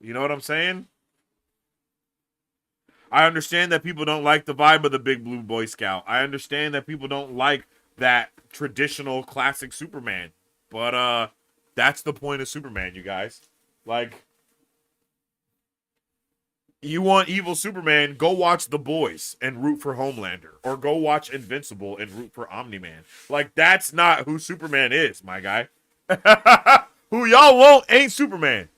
You know what I'm saying? I understand that people don't like the vibe of the big blue Boy Scout. I understand that people don't like that traditional classic Superman. But that's the point of Superman, you guys. Like, you want evil Superman, go watch The Boys and root for Homelander. Or go watch Invincible and root for Omni-Man. Like, that's not who Superman is, my guy. Who y'all want ain't Superman.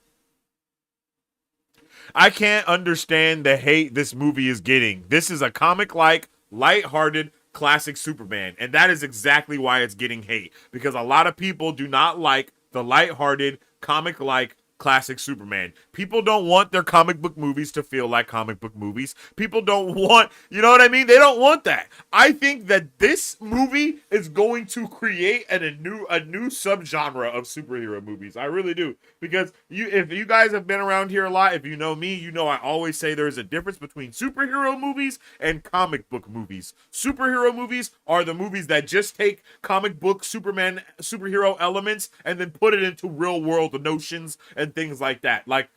I can't understand the hate this movie is getting. This is a comic like, light-hearted, classic Superman. And that is exactly why it's getting hate. Because a lot of people do not like the light-hearted, comic like, classic Superman. People don't want their comic book movies to feel like comic book movies. People don't want, you know what I mean? They don't want that. I think that this movie is going to create a new subgenre of superhero movies. I really do. Because if you guys have been around here a lot, if you know me, you know I always say there's a difference between superhero movies and comic book movies. Superhero movies are the movies that just take comic book Superman superhero elements and then put it into real world notions and things like that. Like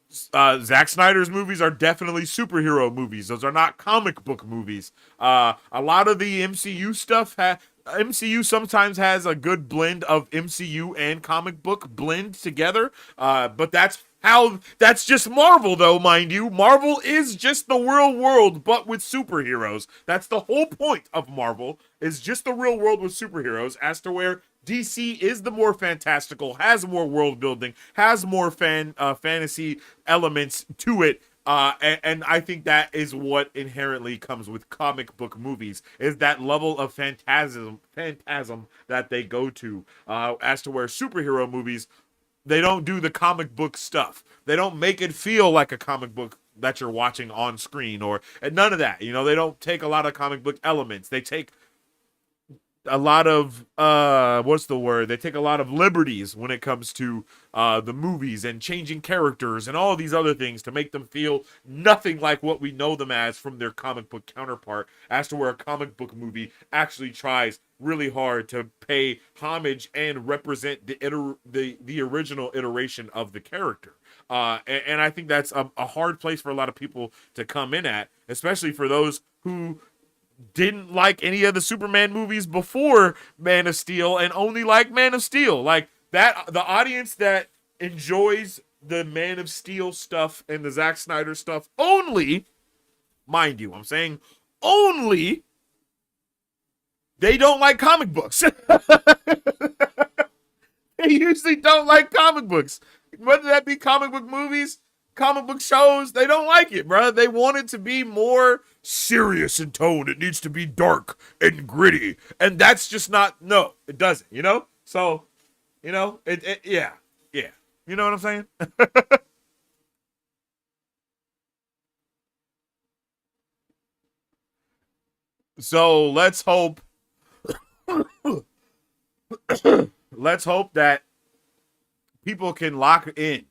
Zack Snyder's movies are definitely superhero movies. Those are not comic book movies. A lot of the MCU stuff MCU sometimes has a good blend of MCU and comic book blend together. But that's just Marvel, though, mind you. Marvel is just the real world, but with superheroes. That's the whole point of Marvel, is just the real world with superheroes, as to where DC is the more fantastical, has more world building, has more fantasy elements to it. And I think that is what inherently comes with comic book movies, is that level of phantasm that they go to. As to where superhero movies, they don't do the comic book stuff. They don't make it feel like a comic book that you're watching on screen, or and none of that. You know, they don't take a lot of comic book elements. They take a lot of what's the word, they take a lot of liberties when it comes to the movies and changing characters and all these other things to make them feel nothing like what we know them as from their comic book counterpart, as to where a comic book movie actually tries really hard to pay homage and represent the original iteration of the character. And I think that's a hard place for a lot of people to come in at, especially for those who didn't like any of the Superman movies before Man of Steel and only like Man of Steel. Like that, the audience that enjoys the Man of Steel stuff and the Zack Snyder stuff only, mind you, I'm saying only, they don't like comic books. They usually don't like comic books. Whether that be comic book movies, comic book shows, they don't like it, bro. They want it to be more serious in tone. It needs to be dark and gritty. And that's just not, no, it doesn't, you know? So, yeah, yeah. You know what I'm saying? So let's hope that people can lock in.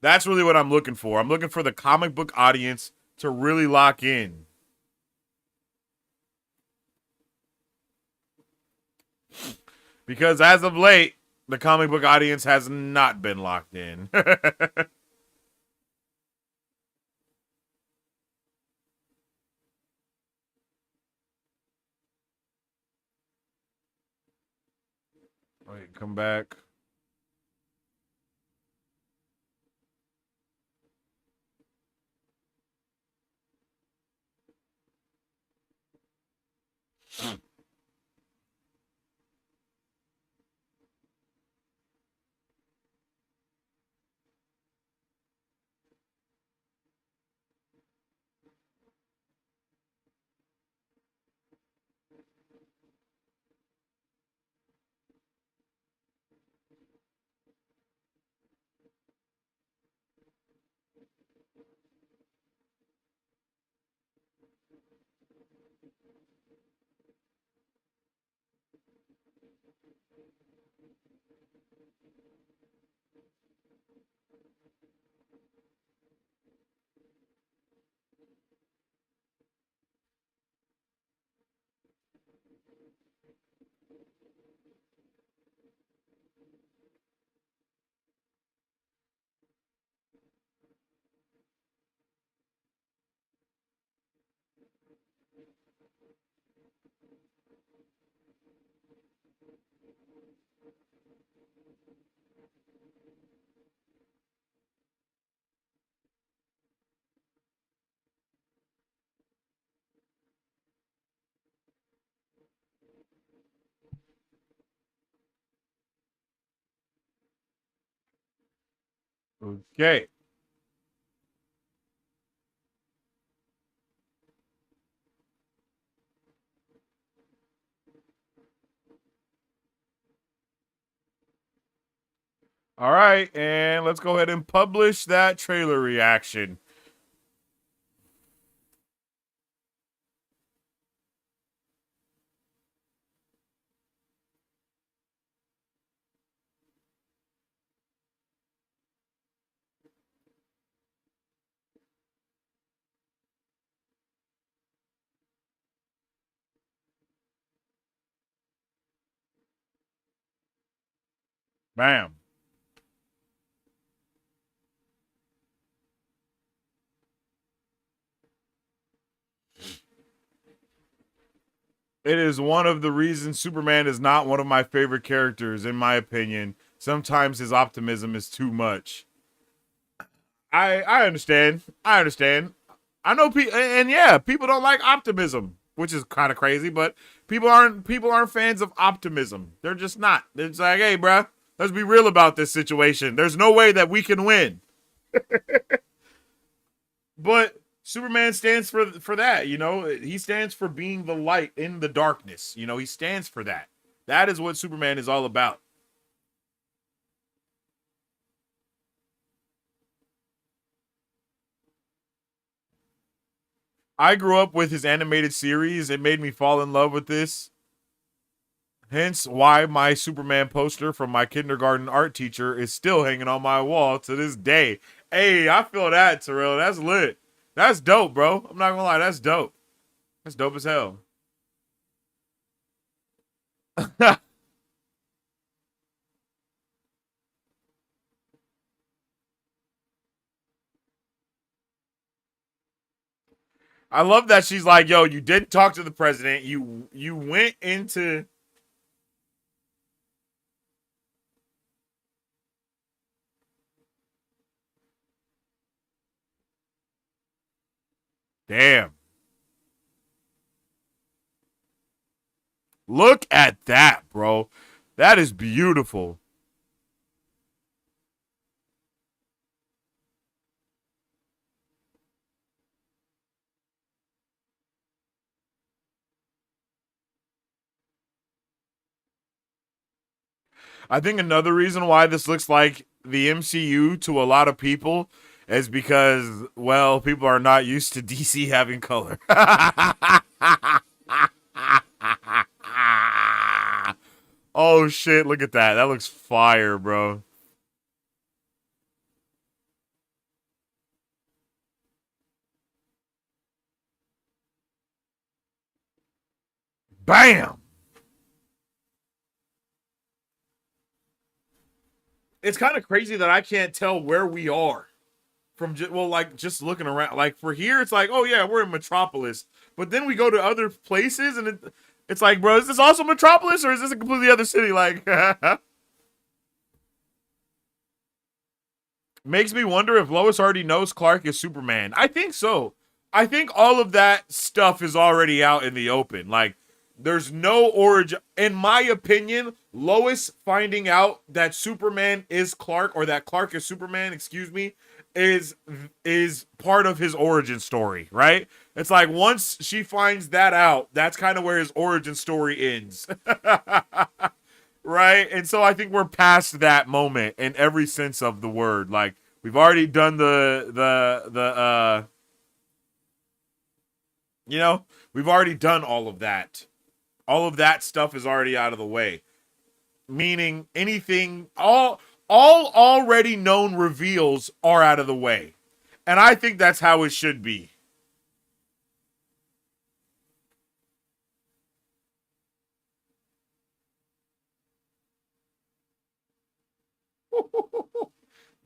That's really what I'm looking for. I'm looking for the comic book audience to really lock in. Because as of late, the comic book audience has not been locked in. Wait, come back. Okay. All right, and let's go ahead and publish that trailer reaction. Bam. It is one of the reasons Superman is not one of my favorite characters, in my opinion. Sometimes his optimism is too much. I understand. I understand. I know people, and yeah, people don't like optimism, which is kind of crazy. But people aren't fans of optimism. They're just not. They're just like, hey, bruh, let's be real about this situation. There's no way that we can win. But Superman stands for that. You know, he stands for being the light in the darkness. You know, he stands for that. That is what Superman is all about. I grew up with his animated series. It made me fall in love with this. Hence why my Superman poster from my kindergarten art teacher is still hanging on my wall to this day. Hey, I feel that, Terrell. That's lit. That's dope, bro. I'm not gonna lie, that's dope. That's dope as hell. I love that she's like, yo, you didn't talk to the president. You went into damn. Look at that, bro. That is beautiful. I think another reason why this looks like the MCU to a lot of people is because, well, people are not used to DC having color. Oh shit, look at that. That looks fire, bro. Bam! It's kind of crazy that I can't tell where we are from well, like just looking around. Like for here, it's like, oh yeah, we're in Metropolis, but then we go to other places, and it's like, bro, is this also Metropolis or is this a completely other city? Like, makes me wonder if Lois already knows Clark is Superman. I think so. I think all of that stuff is already out in the open. Like, there's no origin. In my opinion, Lois finding out that Superman is Clark or that Clark is Superman, excuse me, is is part of his origin story, right? It's like once she finds that out, that's kind of where his origin story ends. Right? And so I think we're past that moment in every sense of the word. Like we've already done the you know, we've already done all of that. All of that stuff is already out of the way. Meaning anything all already known reveals are out of the way. And I think that's how it should be.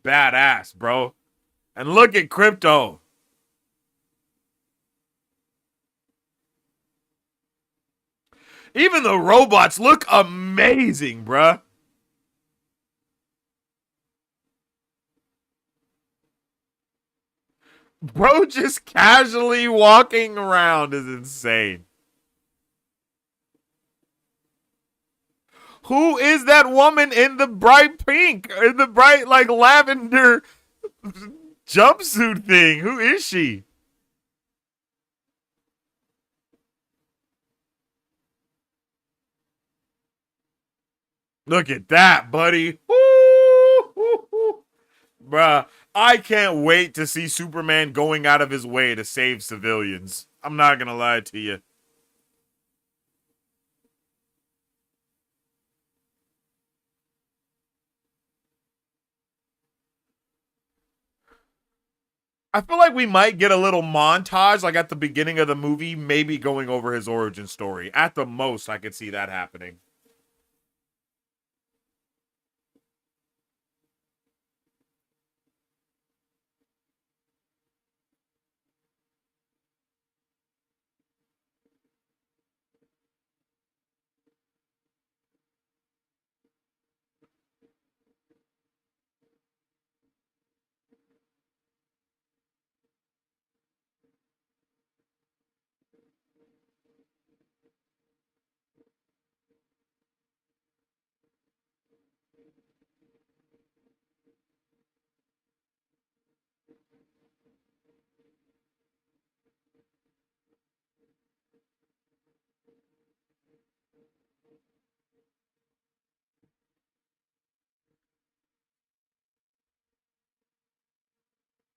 Badass, bro. And look at Crypto. Even the robots look amazing, bruh. Bro just casually walking around is insane. Who is that woman in the bright pink? In the bright, like, lavender jumpsuit thing. Who is she? Look at that, buddy. Woo! Bruh, I can't wait to see Superman going out of his way to save civilians. I'm not gonna lie to you. I feel like we might get a little montage, like at the beginning of the movie, maybe going over his origin story. At the most, I could see that happening.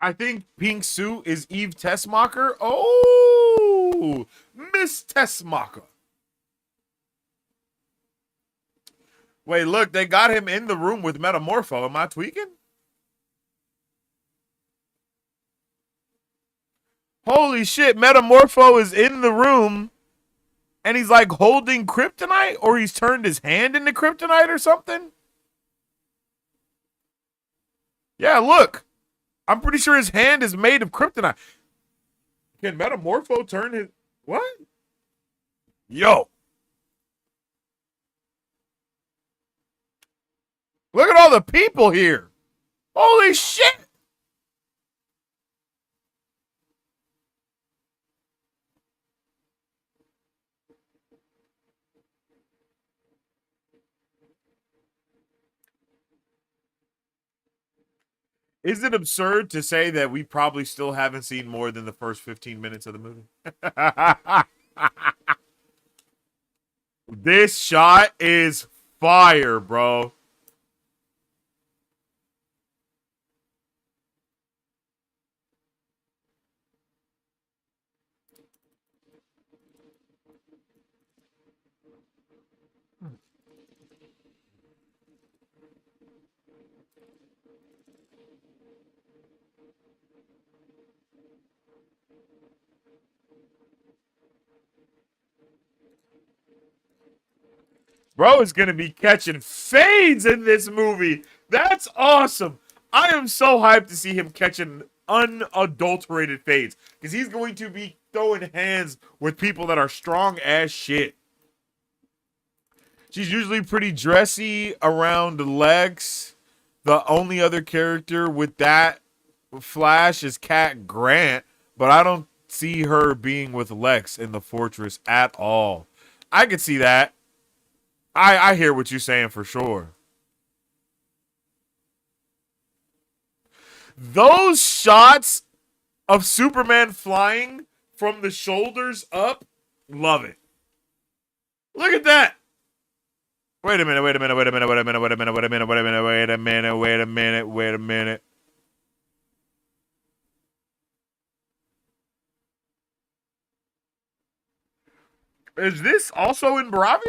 I think Pink Suit is Eve Tessmacher. Oh, Miss Tessmacher. Wait, look, they got him in the room with Metamorpho. Am I tweaking? Holy shit, Metamorpho is in the room and he's like holding kryptonite, or he's turned his hand into kryptonite or something. Yeah, look. I'm pretty sure his hand is made of kryptonite. Can Metamorpho turn his. What? Yo. Look at all the people here. Holy shit. Is it absurd to say that we probably still haven't seen more than the first 15 minutes of the movie? This shot is fire, bro. Bro is going to be catching fades in this movie. That's awesome. I am so hyped to see him catching unadulterated fades because he's going to be throwing hands with people that are strong as shit. She's usually pretty dressy around the legs. The only other character with that flash is Cat Grant, but I don't see her being with Lex in the fortress at all. I could see that. I hear what you're saying for sure. Those shots of Superman flying from the shoulders up, love it. Look at that. Wait a minute, wait a minute, wait a minute, wait a minute, wait a minute, wait a minute, wait a minute, wait a minute, wait a minute, wait a minute. Is this also in Bravia?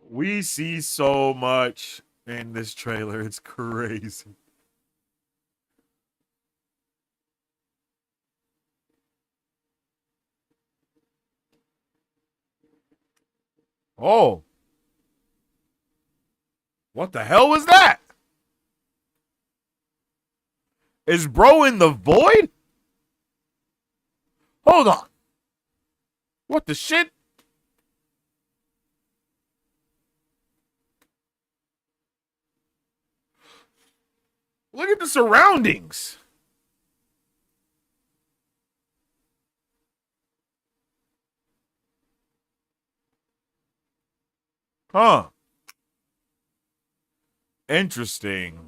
We see so much in this trailer. It's crazy. Oh, what the hell was that? Is bro in the void? Hold on. What the shit? Look at the surroundings. Huh. Interesting.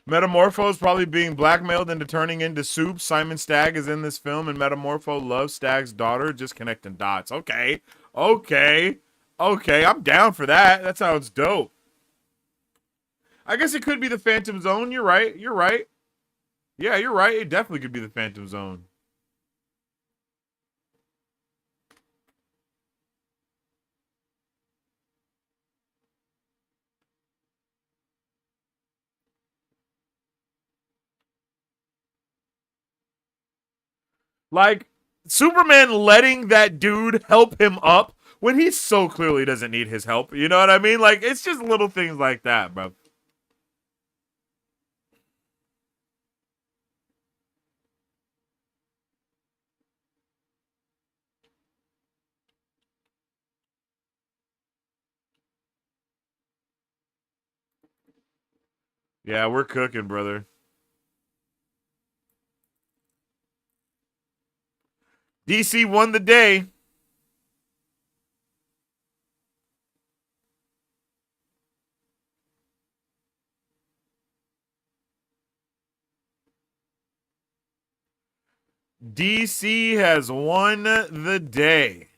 Metamorpho is probably being blackmailed into turning into soup. Simon Stagg is in this film, and Metamorpho loves Stagg's daughter. Just connecting dots. Okay. I'm down for that. That sounds dope. I guess it could be the Phantom Zone. You're right. Yeah, you're right. It definitely could be the Phantom Zone. Like, Superman letting that dude help him up when he so clearly doesn't need his help. You know what I mean? Like, it's just little things like that, bro. Yeah, we're cooking, brother. DC won the day. DC has won the day.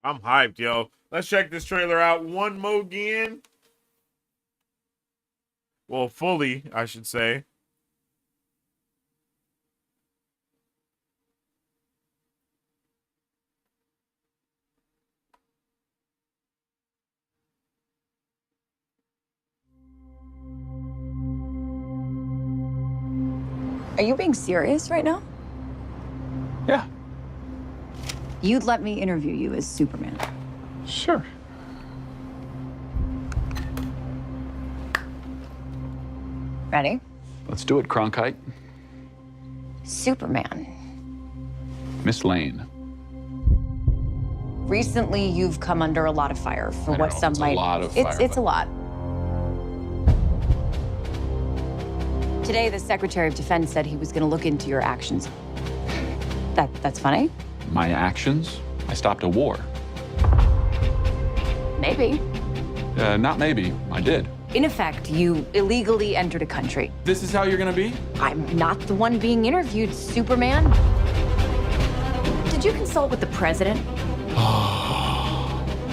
I'm hyped, yo. Let's check this trailer out one more again. Well, fully, I should say. Are you being serious right now? Yeah, You'd let me interview you as Superman. sure. Ready? Let's do it, Cronkite. Superman. Miss Lane. Recently, you've come under a lot of fire for I what know, some it's a might. lot of it's fire, it's a but- lot. Today, the Secretary of Defense said he was going to look into your actions. That's funny? My actions? I stopped a war. Maybe. Not maybe. I did. In effect, you illegally entered a country. This is how you're gonna be? I'm not the one being interviewed, Superman. Did you consult with the president?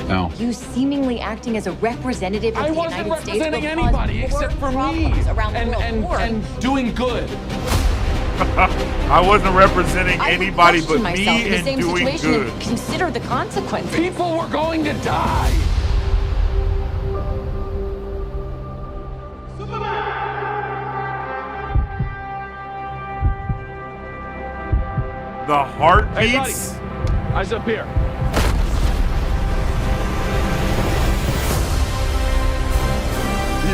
No. You seemingly acting as a representative of I the wasn't United States will representing cause anybody more except for me. problems around the world. More. And doing good. I wasn't representing I would anybody but question me myself in the and same doing situation good. and consider the consequences. People were going to die. The heartbeats. Hey, buddy. Eyes up here.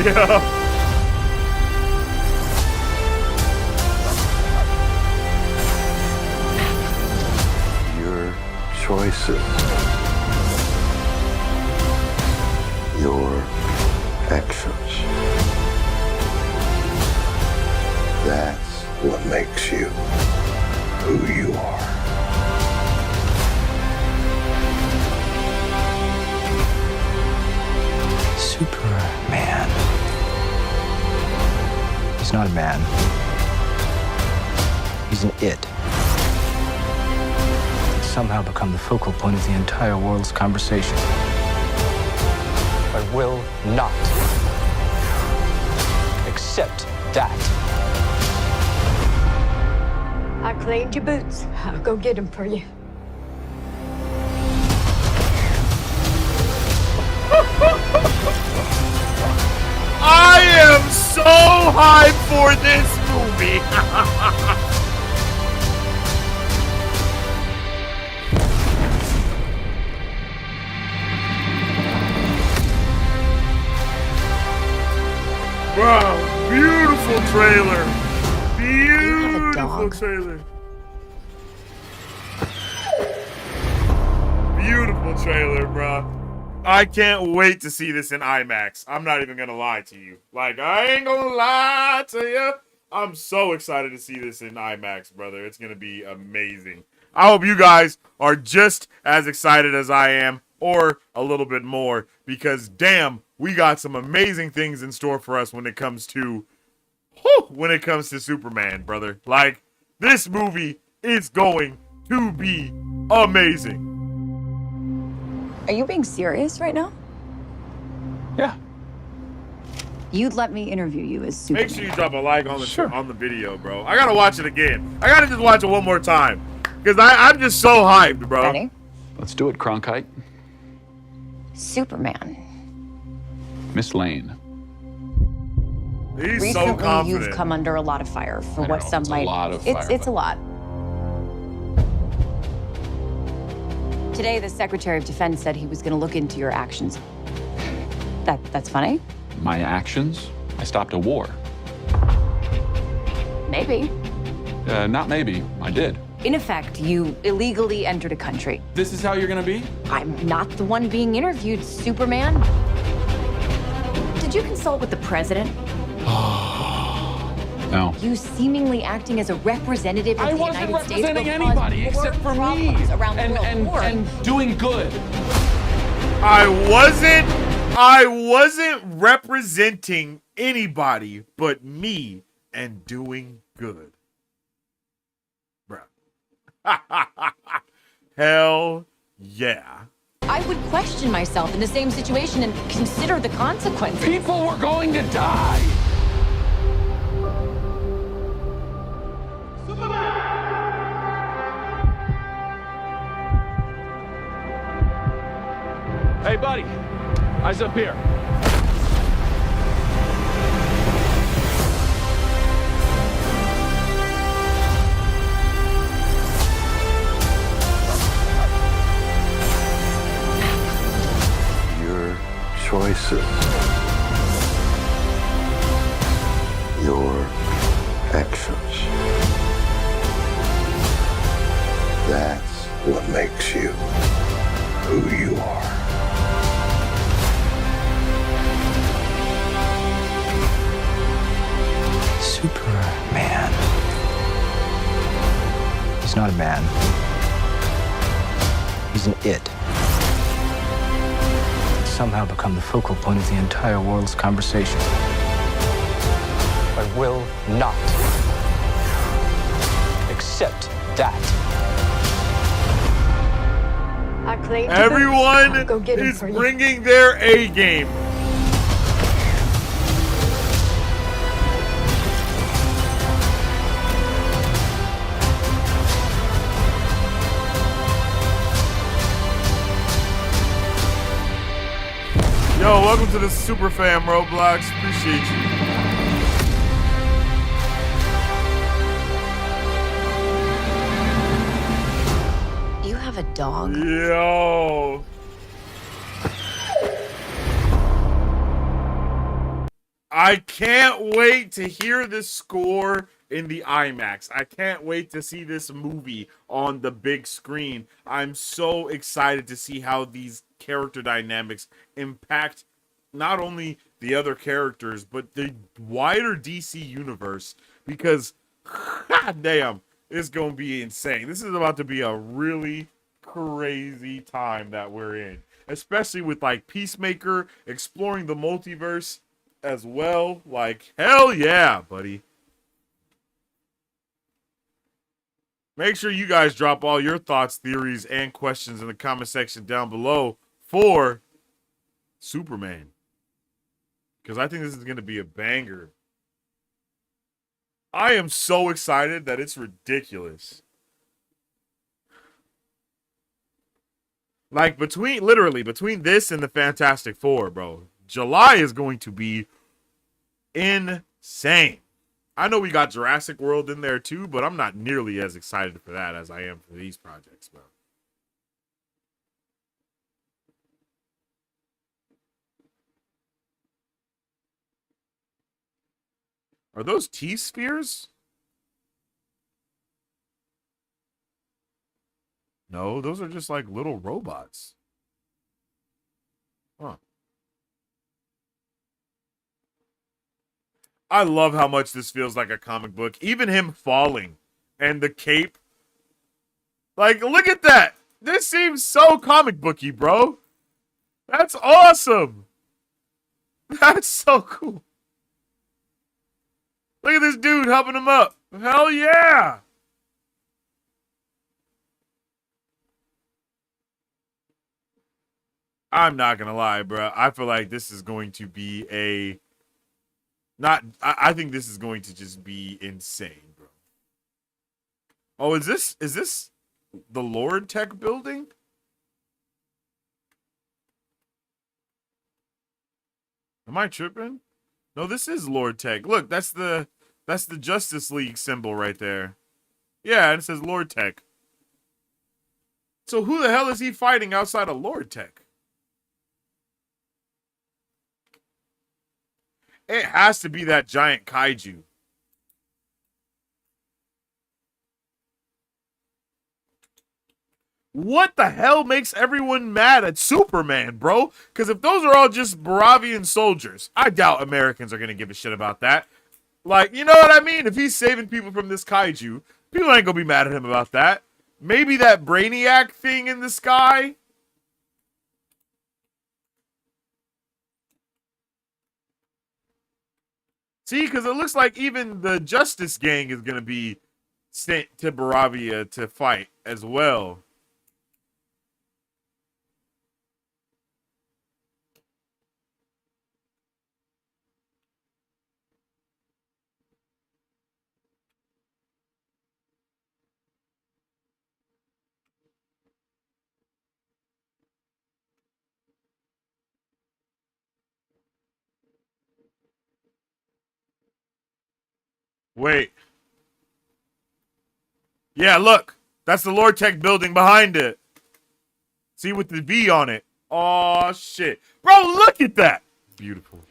Yeah. Your choices, your actions That's what makes you who you are. Superman. He's not a man. He's an it. It's somehow become the focal point of the entire world's conversation. I will not accept that. I cleaned your boots. I'll go get them for you. I am so hyped for this movie. Bro, beautiful trailer. Beautiful dog? trailer. Beautiful trailer, bro. I can't wait to see this in IMAX. I'm not even gonna lie to you. Like, I ain't gonna lie to you. I'm so excited to see this in IMAX, brother. It's gonna be amazing. I hope you guys are just as excited as I am, or a little bit more, because damn, we got some amazing things in store for us when it comes to Superman, brother. Like, this movie is going to be amazing. Are you being serious right now? Yeah. You'd let me interview you as Superman. Make sure you drop a like on the video, bro. I gotta watch it again. I gotta just watch it one more time, because I'm just so hyped, bro. Ready? Let's do it, Cronkite. Superman. Miss Lane. He's Recently, so confident. you've come under a lot of fire for I what know, some it's a might. lot of fire, it's a but- lot. Today, the Secretary of Defense said he was going to look into your actions. That's funny? My actions? I stopped a war. Maybe. Not maybe. I did. In effect, you illegally entered a country. This is how you're gonna be? I'm not the one being interviewed, Superman. Did you consult with the president? No. You seemingly acting as a representative of I the wasn't United States representing will cause anybody more except for me. problems around the world. More. And doing good. I wasn't representing anybody but me and doing good. Bruh. Hell yeah. I would question myself in the same situation and consider the consequences. People were going to die. Hey, buddy. Eyes up here. Your choices. Your actions. That's what makes you who you are. Superman. He's not a man. He's an it. It's somehow become the focal point of the entire world's conversation. I will not accept that. I cleaned your boots. Everyone I'll go get 'em is for you. bringing their A game. Yo, welcome to the Super Fam Roblox. Appreciate you. You have a dog? Yo. I can't wait to hear this score in the IMAX. I can't wait to see this movie on the big screen. I'm so excited to see how these character dynamics impact not only the other characters, but the wider DC universe. because, god damn, it's gonna be insane. This is about to be a really crazy time that we're in, especially with like Peacemaker exploring the multiverse as well. Like, hell yeah, buddy. Make sure you guys drop all your thoughts, theories, and questions in the comment section down below for Superman, because I think this is going to be a banger. I am so excited that it's ridiculous. Like, literally between this and the Fantastic Four, bro, July is going to be insane. I know we got Jurassic World in there too, but I'm not nearly as excited for that as I am for these projects, bro. Are those T-spheres? No, those are just like little robots. Huh. I love how much this feels like a comic book. Even him falling and the cape. Like, look at that. This seems so comic booky, bro. That's awesome. That's so cool. Look at this dude helping him up. Hell yeah. I'm not gonna lie, bro. I feel like this is going to be I think this is going to just be insane, bro. Oh, is this the Lord Tech building? Am I tripping? No, this is Lord Tech. Look, that's the Justice League symbol right there. Yeah, and it says Lord Tech. So who the hell is he fighting outside of Lord Tech? It has to be that giant kaiju. What the hell makes everyone mad at Superman, bro? Because if those are all just Baravian soldiers, I doubt Americans are going to give a shit about that. Like, you know what I mean? If he's saving people from this kaiju, people ain't going to be mad at him about that. Maybe that Brainiac thing in the sky. See, because it looks like even the Justice Gang is going to be sent to Baravia to fight as well. Wait. Yeah, look. That's the Lord Tech building behind it. See, with the V on it. Oh shit. Bro, look at that. Beautiful.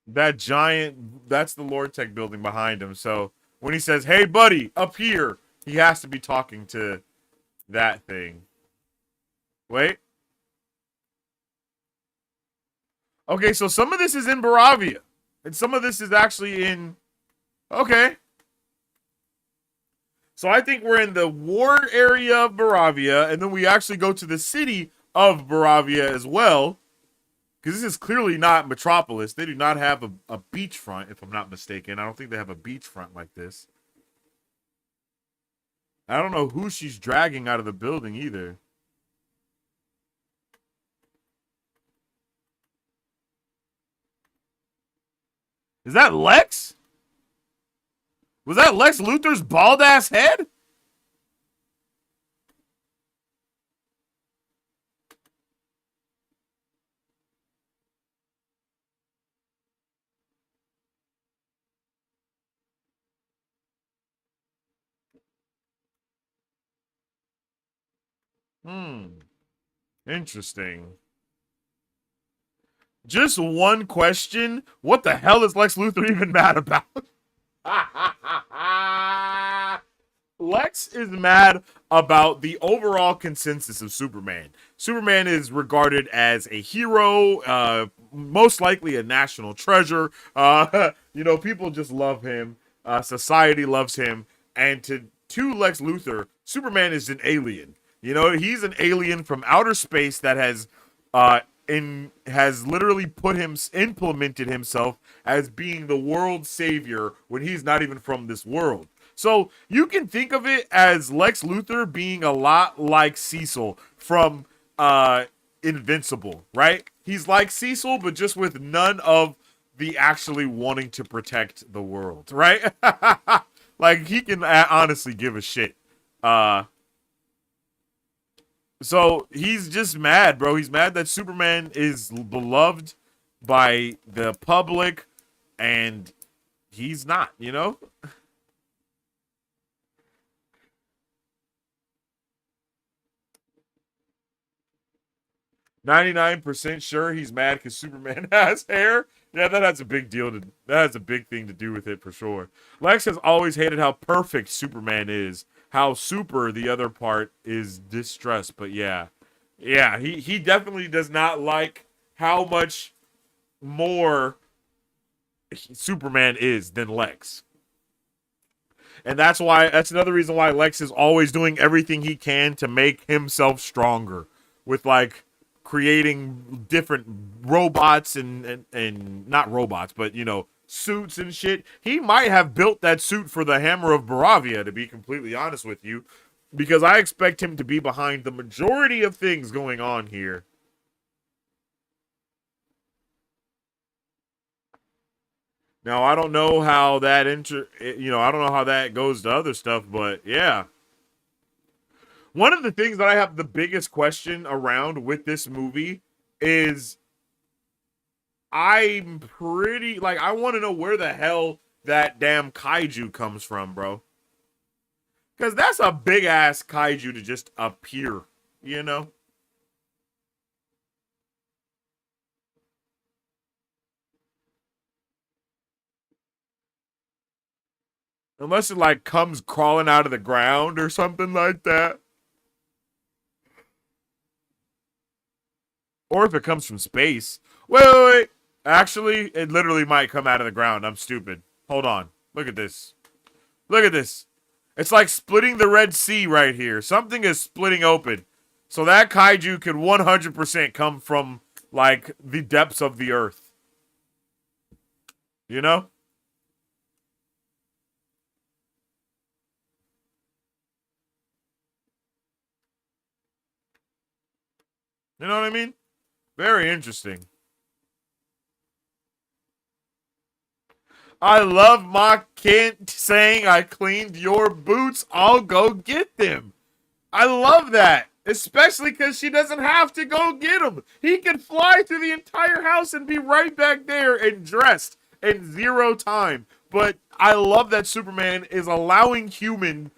That giant, that's the Lord Tech building behind him. So when he says, hey, buddy, up here, he has to be talking to that thing. Wait. Okay, so some of this is in Baravia. And some of this is actually in... Okay. So I think we're in the war area of Baravia, and then we actually go to the city of Baravia as well. Because this is clearly not Metropolis. They do not have a beachfront, if I'm not mistaken. I don't think they have a beachfront like this. I don't know who she's dragging out of the building either. Is that Lex? Was that Lex Luthor's bald ass head? Interesting. Just one question. What the hell is Lex Luthor even mad about? Lex is mad about the overall consensus of Superman. Superman is regarded as a hero, most likely a national treasure. You know, people just love him. Society loves him, and to Lex Luthor, Superman is an alien. You know, he's an alien from outer space that has literally implemented himself as being the world's savior when he's not even from this world. So you can think of it as Lex Luthor being a lot like Cecil from Invincible, right? He's like Cecil, but just with none of the actually wanting to protect the world, right? Like, he can honestly give a shit. So he's just mad, bro. He's mad that Superman is beloved by the public, and he's not, you know? 99% sure he's mad because Superman has hair. Yeah, that has a big that has a big thing to do with it for sure. Lex has always hated how perfect Superman is. How super the other part is distrust. But yeah. Yeah, he definitely does not like how much more Superman is than Lex. And that's another reason why Lex is always doing everything he can to make himself stronger. With like creating different robots and not robots, but you know, suits and shit. He might have built that suit for the Hammer of Baravia, to be completely honest with you, because I expect him to be behind the majority of things going on here. Now, I don't know how that I don't know how that goes to other stuff, but yeah. One of the things that I have the biggest question around with this movie is I'm pretty, like, I want to know where the hell that damn kaiju comes from, bro. Because that's a big-ass kaiju to just appear, you know? Unless it, like, comes crawling out of the ground or something like that. Or if it comes from space. Wait. Actually, it literally might come out of the ground. I'm stupid. Hold on. Look at this. Look at this. It's like splitting the Red Sea right here. Something is splitting open. So that kaiju could 100% come from, like, the depths of the earth. You know? You know what I mean? Very interesting. I love Ma Kent saying, I cleaned your boots. I'll go get them. I love that. Especially because she doesn't have to go get them. He can fly through the entire house and be right back there and dressed in 0 time. But I love that Superman is allowing humans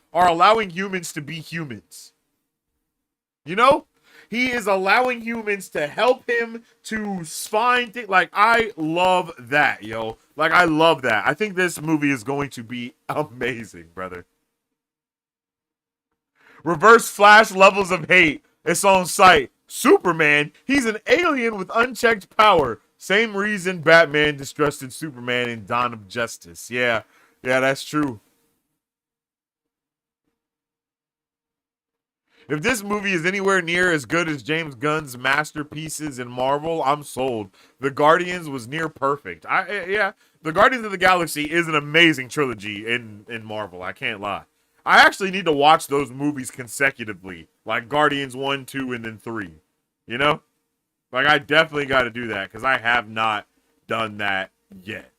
to be humans. You know? He is allowing humans to help him to find things. Like, I love that, yo. Like, I love that. I think this movie is going to be amazing, brother. Reverse Flash levels of hate. It's on site. Superman, he's an alien with unchecked power. Same reason Batman distrusted Superman in Dawn of Justice. Yeah, that's true. If this movie is anywhere near as good as James Gunn's masterpieces in Marvel, I'm sold. The Guardians was near perfect. The Guardians of the Galaxy is an amazing trilogy in Marvel. I can't lie. I actually need to watch those movies consecutively, like Guardians 1, 2, and then 3. You know? Like, I definitely got to do that because I have not done that yet.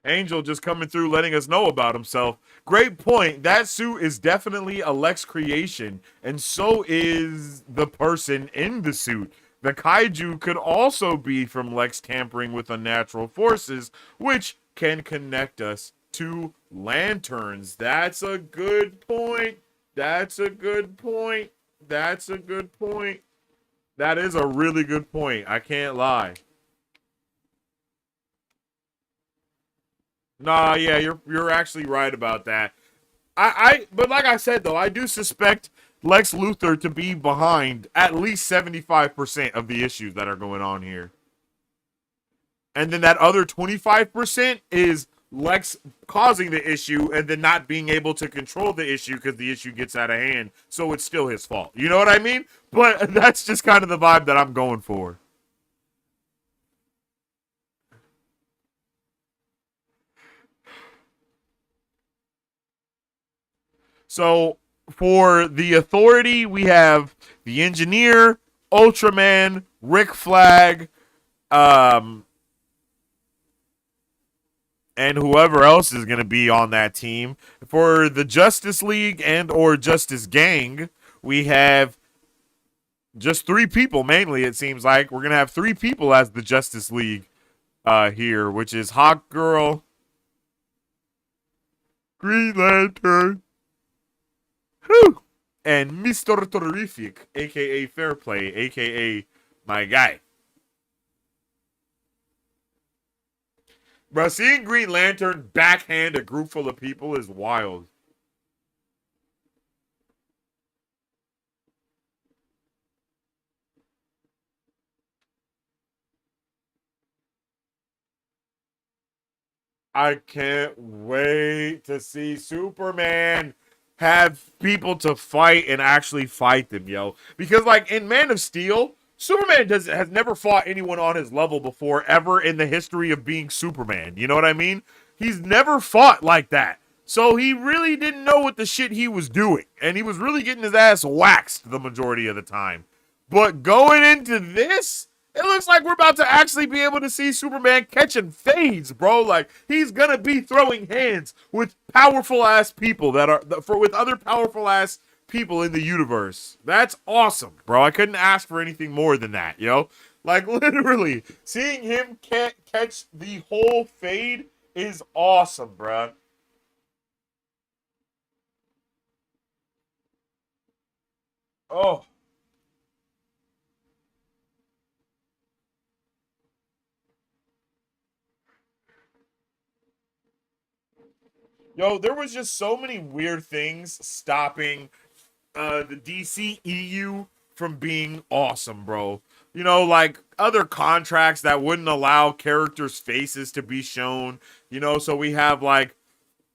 Angel just coming through letting us know about himself. Great point. That suit is definitely a Lex creation, and so is the person in the suit. The kaiju could also be from Lex tampering with unnatural forces, which can connect us to lanterns. That's a good point. That's a good point. That's a good point. That is a really good point. I can't lie. Nah, yeah, you're actually right about that. But like I said though, I do suspect Lex Luthor to be behind at least 75% of the issues that are going on here. And then that other 25% is Lex causing the issue and then not being able to control the issue because the issue gets out of hand. So it's still his fault. You know what I mean? But that's just kind of the vibe that I'm going for. So for the Authority, we have the Engineer, Ultraman, Rick Flag, and whoever else is going to be on that team. For the Justice League and or Justice Gang, we have just 3 people mainly, it seems like. We're going to have 3 people as the Justice League here, which is Hawkgirl, Green Lantern, and Mr. Terrific, a.k.a. Fairplay, a.k.a. my guy. Bro, seeing Green Lantern backhand a group full of people is wild. I can't wait to see Superman have people to fight and actually fight them, yo. Because, like, in Man of Steel, Superman has never fought anyone on his level before, ever in the history of being Superman. You know what I mean? He's never fought like that. So he really didn't know what the shit he was doing. And he was really getting his ass waxed the majority of the time. But going into this, it looks like we're about to actually be able to see Superman catching fades, bro. Like, he's gonna be throwing hands with powerful ass people with other powerful ass people in the universe. That's awesome, bro. I couldn't ask for anything more than that, yo. Like, literally, seeing him catch the whole fade is awesome, bro. Oh. Yo, there was just so many weird things stopping the DC EU from being awesome, bro. You know, like other contracts that wouldn't allow characters' faces to be shown. You know, so we have like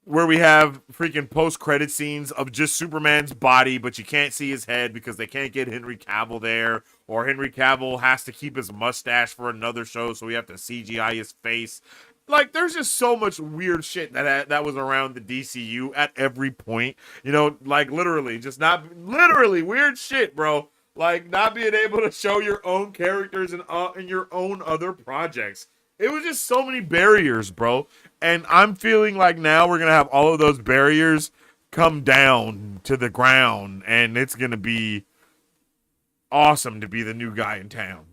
where we have freaking post-credit scenes of just Superman's body, but you can't see his head because they can't get Henry Cavill there, or Henry Cavill has to keep his mustache for another show, so we have to CGI his face. Like, there's just so much weird shit that was around the DCU at every point. You know, like literally, just not literally weird shit, bro. Like not being able to show your own characters in your own other projects. It was just so many barriers, bro. And I'm feeling like now we're gonna have all of those barriers come down to the ground, and it's gonna be awesome to be the new guy in town.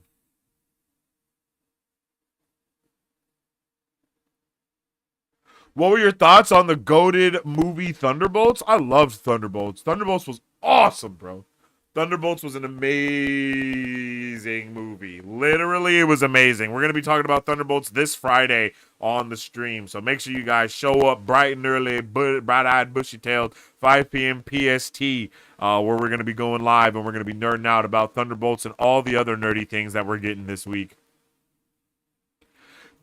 What were your thoughts on the goated movie Thunderbolts? I loved Thunderbolts. Thunderbolts was awesome, bro. Thunderbolts was an amazing movie. Literally, it was amazing. We're going to be talking about Thunderbolts this Friday on the stream. So make sure you guys show up bright and early, bright-eyed, bushy-tailed, 5 p.m. PST, where we're going to be going live and we're going to be nerding out about Thunderbolts and all the other nerdy things that we're getting this week.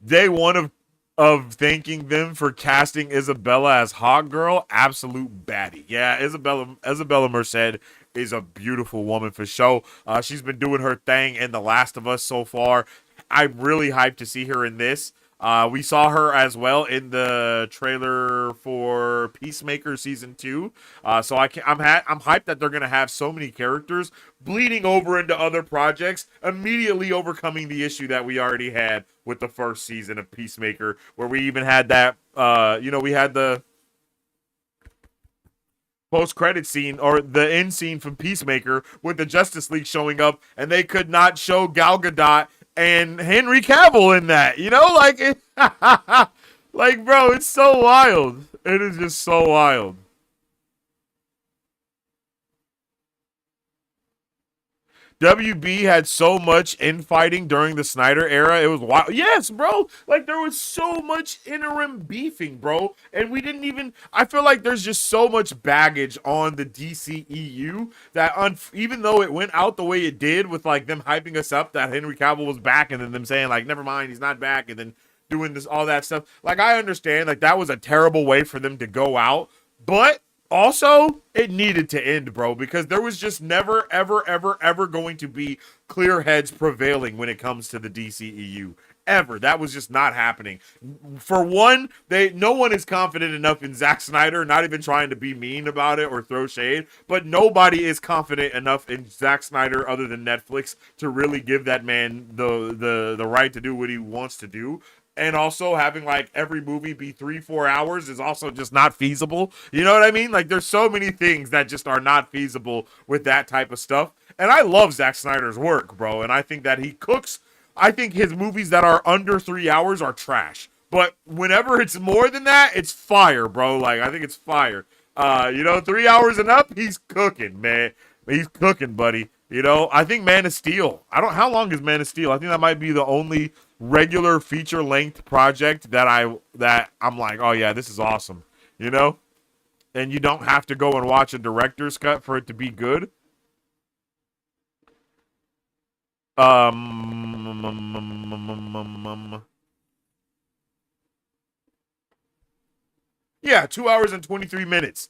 Day one of thanking them for casting Isabella as Hawkgirl, absolute baddie. Yeah, Isabella Merced is a beautiful woman for sure. She's been doing her thing in The Last of Us so far. I'm really hyped to see her in this. We saw her as well in the trailer for Peacemaker Season 2. So I'm hyped that they're going to have so many characters bleeding over into other projects, immediately overcoming the issue that we already had with the first season of Peacemaker, where we even had that, we had the post-credit scene or the end scene from Peacemaker with the Justice League showing up, and they could not show Gal Gadot and Henry Cavill in that, like it, like, bro, it's so wild. It is just so wild. WB had so much infighting during the Snyder era. It was wild. Yes, bro. Like, there was so much interim beefing, bro. And we didn't even. I feel like there's just so much baggage on the DCEU that even though it went out the way it did with, like, them hyping us up that Henry Cavill was back and then them saying, like, never mind, he's not back, and then doing this, all that stuff. Like, I understand, like, that was a terrible way for them to go out. But also, it needed to end, bro, because there was just never, ever, ever, ever going to be clear heads prevailing when it comes to the DCEU. Ever. That was just not happening. For one, no one is confident enough in Zack Snyder, not even trying to be mean about it or throw shade, but nobody is confident enough in Zack Snyder other than Netflix to really give that man the right to do what he wants to do. And also having, like, every movie be 3-4 hours is also just not feasible. You know what I mean? Like, there's so many things that just are not feasible with that type of stuff. And I love Zack Snyder's work, bro. And I think that he cooks. I think his movies that are under 3 hours are trash. But whenever it's more than that, it's fire, bro. Like, I think it's fire. 3 hours and up, he's cooking, man. He's cooking, buddy. You know, I think Man of Steel. How long is Man of Steel? I think that might be the only regular feature length project that I'm like, oh yeah, this is awesome. You know? And you don't have to go and watch a director's cut for it to be good. Yeah, 2 hours and 23 minutes.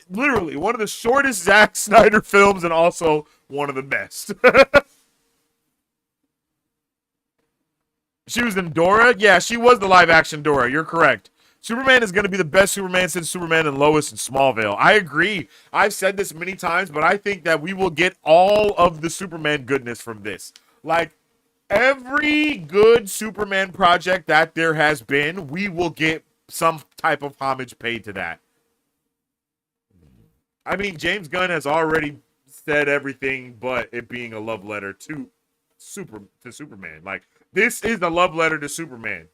Literally, one of the shortest Zack Snyder films and also one of the best. She was in Dora? Yeah, she was the live-action Dora. You're correct. Superman is going to be the best Superman since Superman and Lois in Smallville. I agree. I've said this many times, but I think that we will get all of the Superman goodness from this. Like, every good Superman project that there has been, we will get some type of homage paid to that. I mean, James Gunn has already said everything but it being a love letter to Superman. Like, this is a love letter to Superman.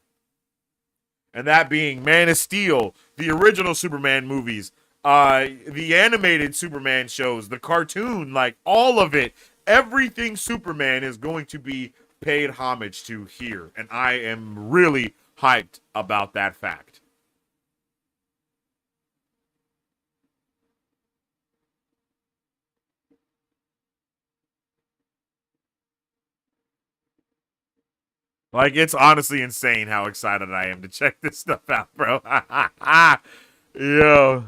And that being Man of Steel, the original Superman movies, the animated Superman shows, the cartoon, like, all of it. Everything Superman is going to be paid homage to here. And I am really hyped about that fact. Like, it's honestly insane how excited I am to check this stuff out, bro. Yo.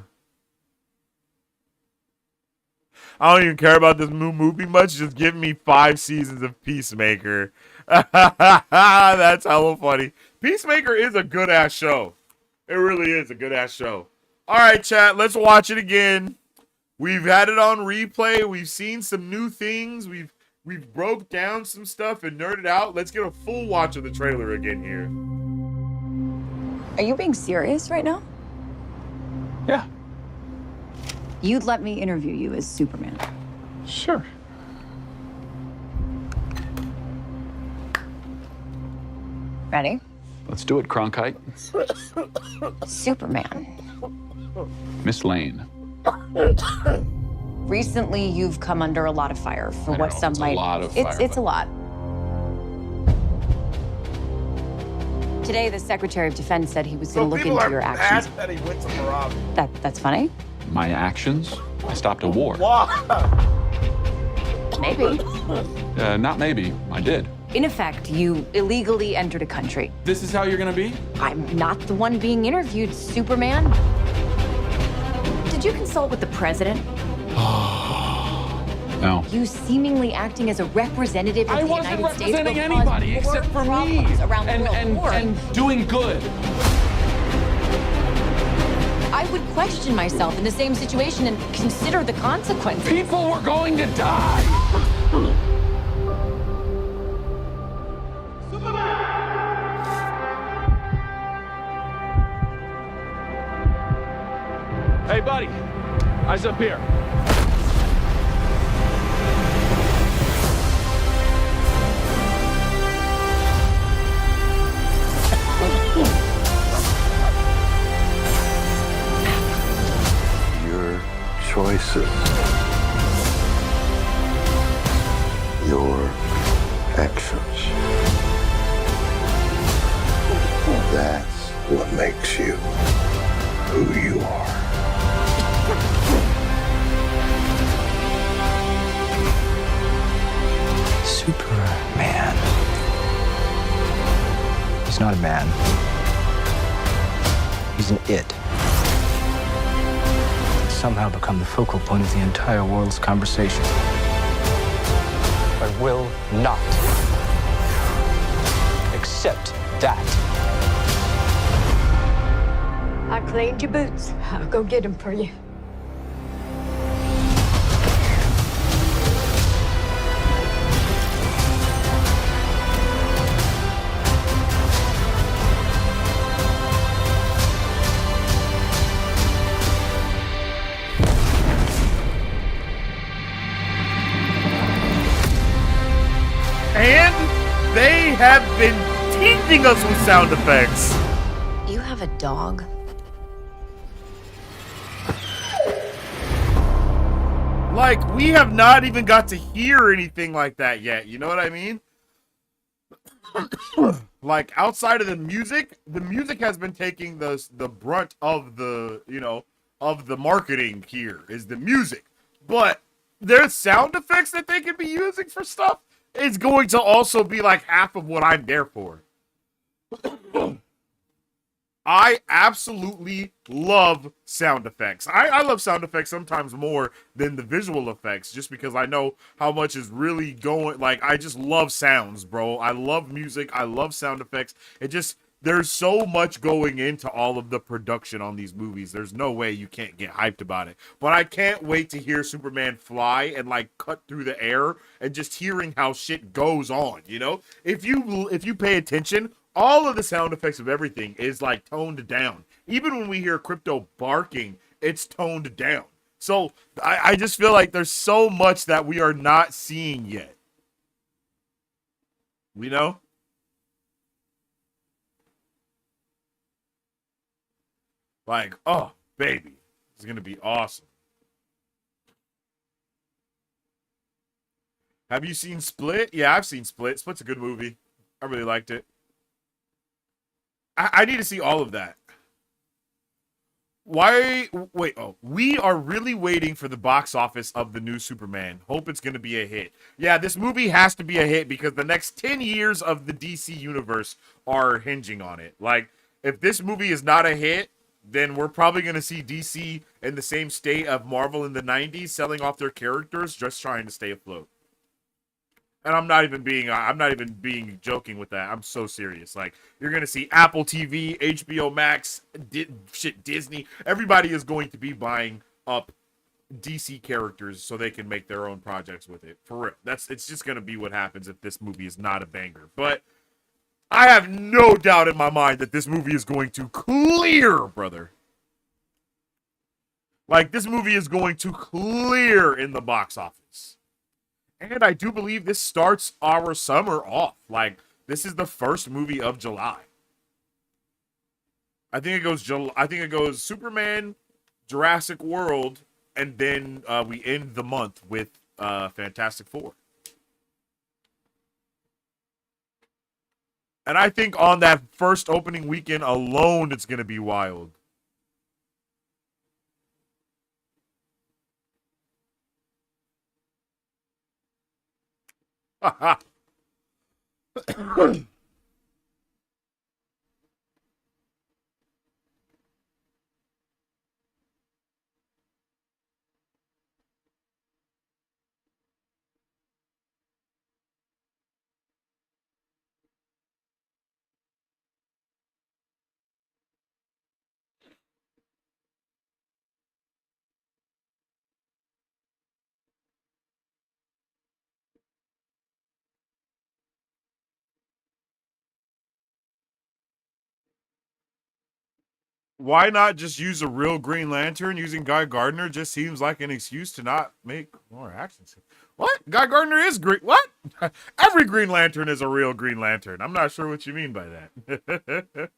I don't even care about this movie much. Just give me 5 seasons of Peacemaker. That's hella funny. Peacemaker is a good-ass show. It really is a good-ass show. All right, chat. Let's watch it again. We've had it on replay. We've seen some new things. We've broke down some stuff and nerded out. Let's get a full watch of the trailer again here. Are you being serious right now? Yeah, You'd let me interview you as Superman. sure. Ready? Let's do it, Cronkite. Superman. Miss Lane. Recently, you've come under a lot of fire for I what know, some it's a might. lot of fire, It's a but- lot. Today, the Secretary of Defense said he was going to look into your actions. that he went to Morocco. That's funny. My actions? I stopped a war. Maybe. Not maybe. I did. In effect, you illegally entered a country. This is how you're gonna be? I'm not the one being interviewed, Superman. Did you consult with the president? No. You seemingly acting as a representative of I the wasn't United States will representing cause anybody more except for me. problems around the world. And doing good. I would question myself in the same situation and consider the consequences. People were going to die. Hey, buddy. Eyes up here. Your choices your actions. That's what makes you who you are. Superman. He's not a man. He's an it. He's somehow become the focal point of the entire world's conversation. I will not accept that. I cleaned your boots. I'll go get them for you. And they have been teasing us with sound effects. You have a dog? Like, we have not even got to hear anything like that yet. You know what I mean? Like, outside of the music has been taking the brunt of the, you know, of the marketing here is the music. But their sound effects that they could be using for stuff is going to also be like half of what I'm there for. I absolutely love sound effects. I love sound effects sometimes more than the visual effects just because I know how much is really going. Like, I just love sounds, bro. I love music. I love sound effects. There's so much going into all of the production on these movies. There's no way you can't get hyped about it. But I can't wait to hear Superman fly and like cut through the air and just hearing how shit goes on, you know? If you pay attention, all of the sound effects of everything is like toned down. Even when we hear Crypto barking, it's toned down. So I just feel like there's so much that we are not seeing yet. You know? Like, oh, baby. It's going to be awesome. Have you seen Split? Yeah, I've seen Split. Split's a good movie. I really liked it. I need to see all of that. We are really waiting for the box office of the new Superman. Hope it's going to be a hit. Yeah, this movie has to be a hit because the next 10 years of the DC universe are hinging on it. Like, if this movie is not a hit, then we're probably going to see DC in the same state of Marvel in the 90s, selling off their characters, just trying to stay afloat. And I'm not even being joking with that. I'm so serious. Like, you're going to see Apple TV, HBO Max, Disney. Everybody is going to be buying up DC characters so they can make their own projects with it. For real. It's just going to be what happens if this movie is not a banger. But I have no doubt in my mind that this movie is going to clear, brother. Like, this movie is going to clear in the box office. And I do believe this starts our summer off. Like, this is the first movie of July. I think it goes Superman, Jurassic World, and then we end the month with Fantastic Four. And I think on that first opening weekend alone, it's going to be wild. Why not just use a real Green Lantern? Using Guy Gardner just seems like an excuse to not make more action scenes. What? Guy Gardner is green. What? Every Green Lantern is a real Green Lantern. I'm not sure what you mean by that.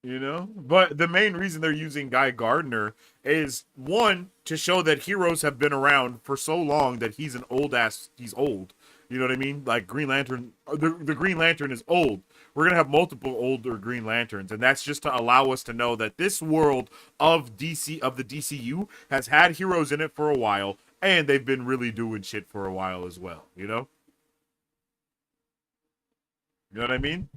You know, but the main reason they're using Guy Gardner is one to show that heroes have been around for so long that he's he's old. You know what I mean? Like Green Lantern, the Green Lantern is old. We're gonna have multiple older Green Lanterns, and that's just to allow us to know that this world of the DCU has had heroes in it for a while, and they've been really doing shit for a while as well. You know what I mean?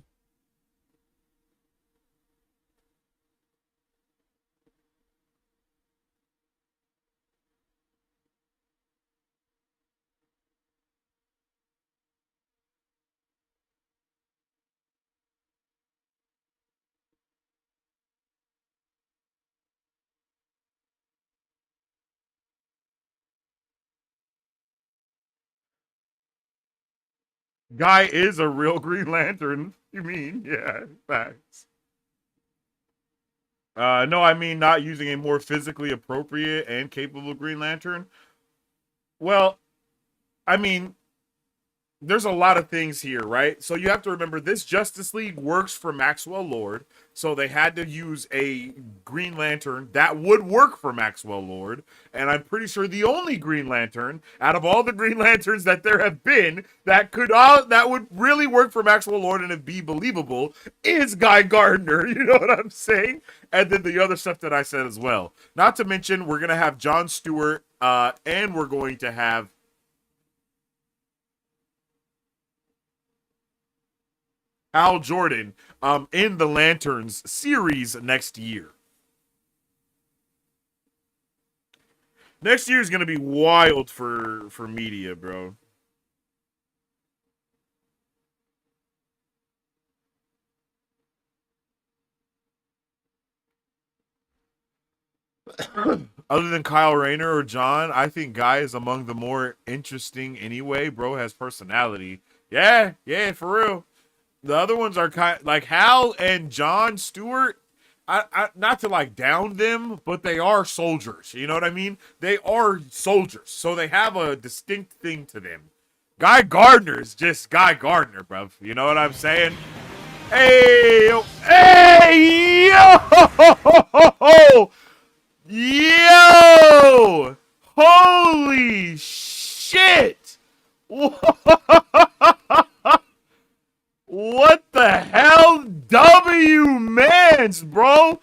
Guy is a real Green Lantern. You mean? Yeah, facts. No, I mean not using a more physically appropriate and capable Green Lantern. Well, I mean, there's a lot of things here, right? So you have to remember this Justice League works for Maxwell Lord, so they had to use a Green Lantern that would work for Maxwell Lord, and I'm pretty sure the only Green Lantern out of all the Green Lanterns that there have been that would really work for Maxwell Lord and it'd be believable is Guy Gardner. You know what I'm saying? And then the other stuff that I said as well. Not to mention, we're gonna have John Stewart, and we're going to have Hal Jordan in the Lanterns series next year. Next year is going to be wild for media, bro. Other than Kyle Rayner or John, I think Guy is among the more interesting anyway. Bro has personality. Yeah, for real. The other ones are kind like Hal and John Stewart. I not to like down them, but they are soldiers. You know what I mean? They are soldiers, so they have a distinct thing to them. Guy Gardner is just Guy Gardner, bro. You know what I'm saying? Hey, hey, yo, yo, holy shit! What the hell? W Mans, bro.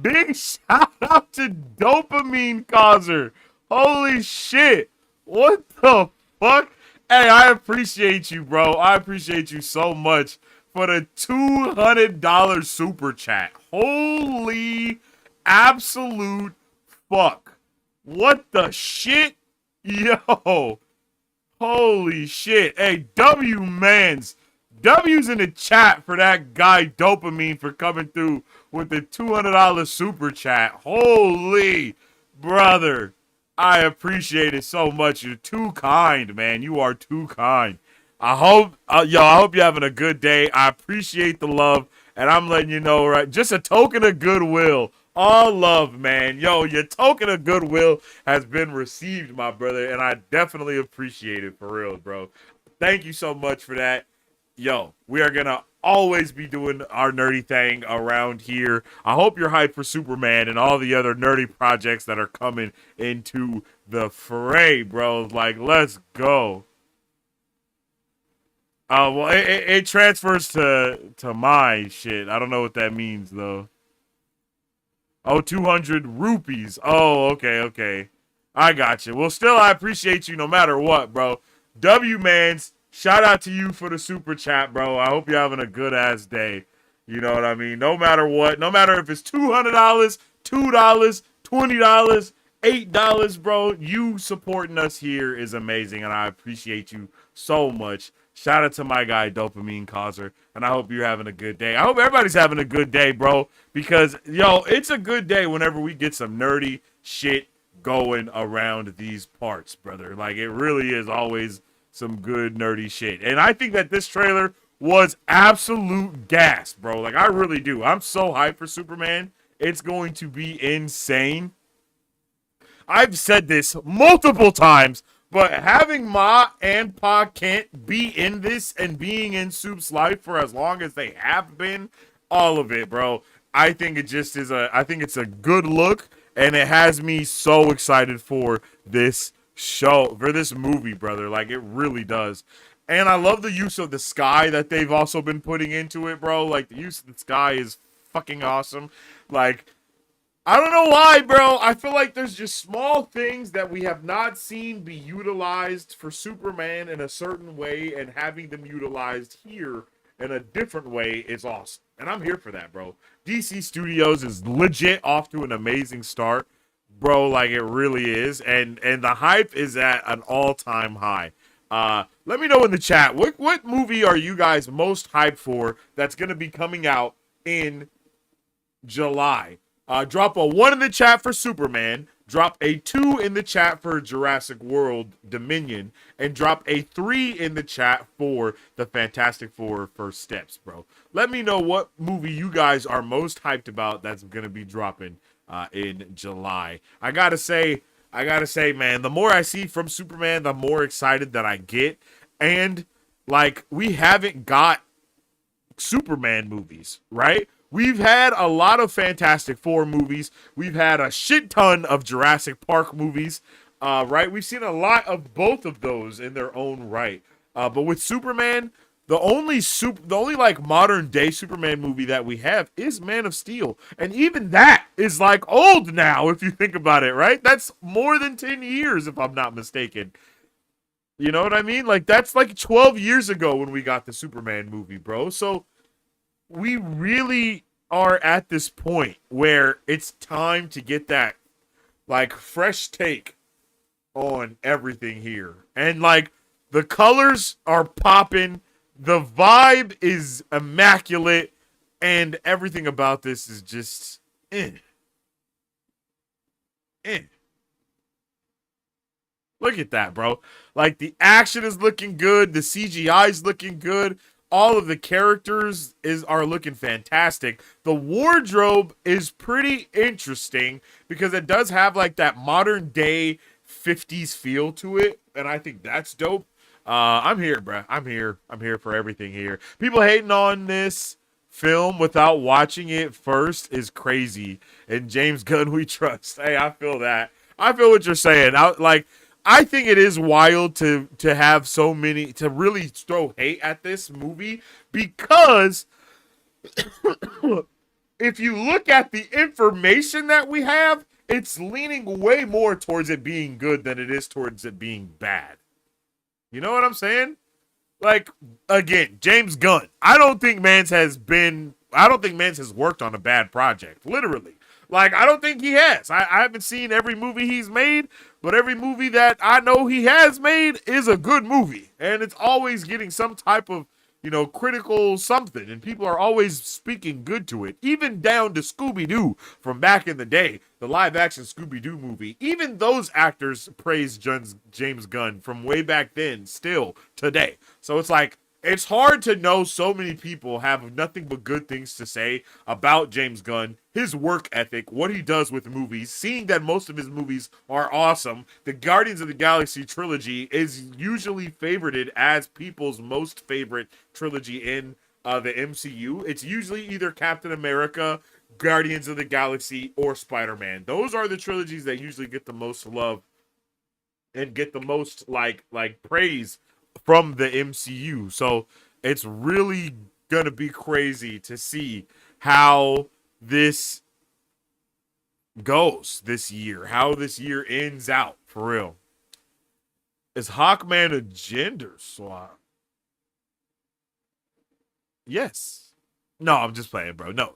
Big shout out to Dopamine Causer. Holy shit. What the fuck? Hey, I appreciate you, bro. I appreciate you so much for the $200 super chat. Holy absolute fuck. What the shit? Yo. Holy shit. Hey, W Mans. W's in the chat for that guy Dopamine for coming through with the $200 super chat. Holy brother. I appreciate it so much. You're too kind, man. You are too kind. I hope you're having a good day. I appreciate the love, and I'm letting you know, right? Just a token of goodwill. All love, man. Yo, your token of goodwill has been received, my brother, and I definitely appreciate it for real, bro. Thank you so much for that. Yo, we are going to always be doing our nerdy thing around here. I hope you're hyped for Superman and all the other nerdy projects that are coming into the fray, bro. Like, let's go. Well, it transfers to my shit. I don't know what that means, though. Oh, 200 rupees. Oh, okay. I got you. Well, still, I appreciate you no matter what, bro. W-Mans. Shout out to you for the super chat, bro. I hope you're having a good ass day. You know what I mean? No matter what, no matter if it's $200, $2, $20, $8, bro, you supporting us here is amazing, and I appreciate you so much. Shout out to my guy, Dopamine Causer, and I hope you're having a good day. I hope everybody's having a good day, bro, because, yo, it's a good day whenever we get some nerdy shit going around these parts, brother. Like, it really is always some good nerdy shit. And I think that this trailer was absolute gas, bro. Like, I really do. I'm so hyped for Superman. It's going to be insane. I've said this multiple times, but having Ma and Pa Kent be in this and being in Soup's life for as long as they have been, all of it, bro. I think it just is I think it's a good look, and it has me so excited for this show, for this movie, brother. Like, it really does. And I love the use of the sky that they've also been putting into it, bro. Like, the use of the sky is fucking awesome. Like, I don't know why, bro. I feel like there's just small things that we have not seen be utilized for Superman in a certain way, and having them utilized here in a different way is awesome. And I'm here for that, bro. DC Studios is legit off to an amazing start, bro. Like, it really is. And the hype is at an all-time high. Let me know in the chat, what movie are you guys most hyped for that's going to be coming out in July? Drop a 1 in the chat for Superman, drop a 2 in the chat for Jurassic World Dominion, and drop a 3 in the chat for the Fantastic Four First Steps, bro. Let me know what movie you guys are most hyped about that's going to be dropping in July. I gotta say, man, the more I see from Superman, the more excited that I get. And, like, we haven't got Superman movies, right? We've had a lot of Fantastic Four movies. We've had a shit ton of Jurassic Park movies, right? We've seen a lot of both of those in their own right. But with Superman, the only like modern day Superman movie that we have is Man of Steel. And even that is like old now, if you think about it, right? That's more than 10 years, if I'm not mistaken. You know what I mean? Like, that's like 12 years ago when we got the Superman movie, bro. So we really are at this point where it's time to get that, like, fresh take on everything here. And, like, the colors are popping, the vibe is immaculate, and everything about this is just Look at that, bro. Like, the action is looking good, the CGI is looking good. All of the characters are looking fantastic. The wardrobe is pretty interesting because it does have like that modern day 50s feel to it, and I think that's dope. I'm here, bro. I'm here for everything here. People hating on this film without watching it first is crazy. And James Gunn, we trust. Hey, I feel that. I feel what you're saying. I think it is wild to have so many, to really throw hate at this movie, because if you look at the information that we have, it's leaning way more towards it being good than it is towards it being bad. You know what I'm saying? Like, again, James Gunn. I don't think Mans has worked on a bad project. Literally. Like, I don't think he has. I haven't seen every movie he's made, but every movie that I know he has made is a good movie. And it's always getting some type of, critical something. And people are always speaking good to it. Even down to Scooby-Doo from back in the day, the live-action Scooby-Doo movie. Even those actors praise James Gunn from way back then, still, today. So it's like, it's hard to know so many people have nothing but good things to say about James Gunn, his work ethic, what he does with movies, seeing that most of his movies are awesome. The Guardians of the Galaxy trilogy is usually favorited as people's most favorite trilogy in the MCU. It's usually either Captain America, Guardians of the Galaxy, or Spider-Man. Those are the trilogies that usually get the most love and get the most like praise from the MCU. So it's really gonna be crazy to see how this goes this year, how this year ends out, for real. Is Hawkman a gender swap? Yes. No, I'm just playing, bro. No.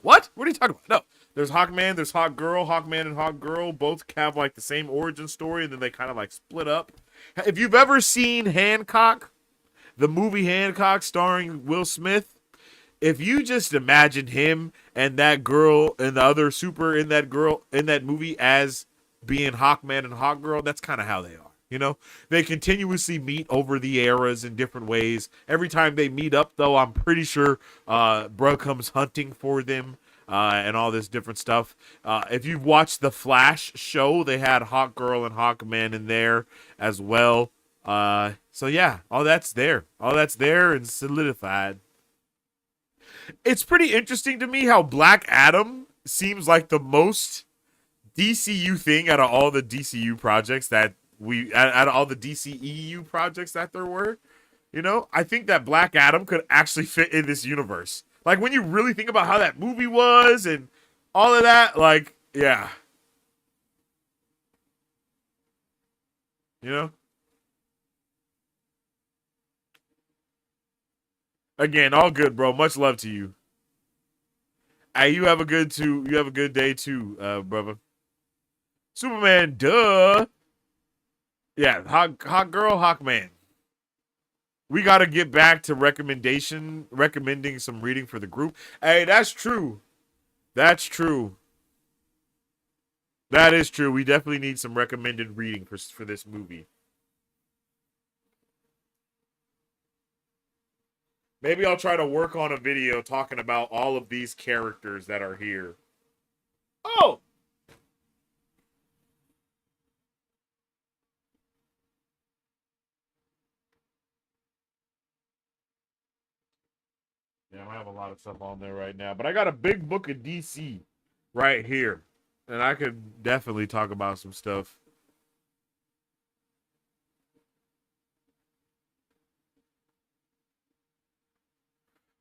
What are you talking about? No. There's Hawkman, there's Hawkgirl. Hawkman and Hawkgirl both have like the same origin story, and then they kind of like split up. If you've ever seen Hancock, the movie Hancock starring Will Smith, if you just imagine him and that girl and the other super in that movie as being Hawkman and Hawkgirl, that's kind of how they are. They continuously meet over the eras in different ways. Every time they meet up, though, I'm pretty sure bro comes hunting for them and all this different stuff. If you've watched the Flash show, they had Hawkgirl and Hawkman in there as well. So yeah, all that's there and solidified. It's pretty interesting to me how Black Adam seems like the most DCU thing out of all the DCU projects that out of all the DCEU projects that there were. You know, I think that Black Adam could actually fit in this universe. Like, when you really think about how that movie was and all of that, like, yeah. You know? Again, all good, bro. Much love to you. Hey, you have a good day too, brother. Superman, duh. Yeah, hot girl, hawk man. We got to get back to recommending some reading for the group. Hey, that's true. That's true. That is true. We definitely need some recommended reading for this movie. Maybe I'll try to work on a video talking about all of these characters that are here. Oh! Yeah, I have a lot of stuff on there right now, but I got a big book of DC right here, and I could definitely talk about some stuff.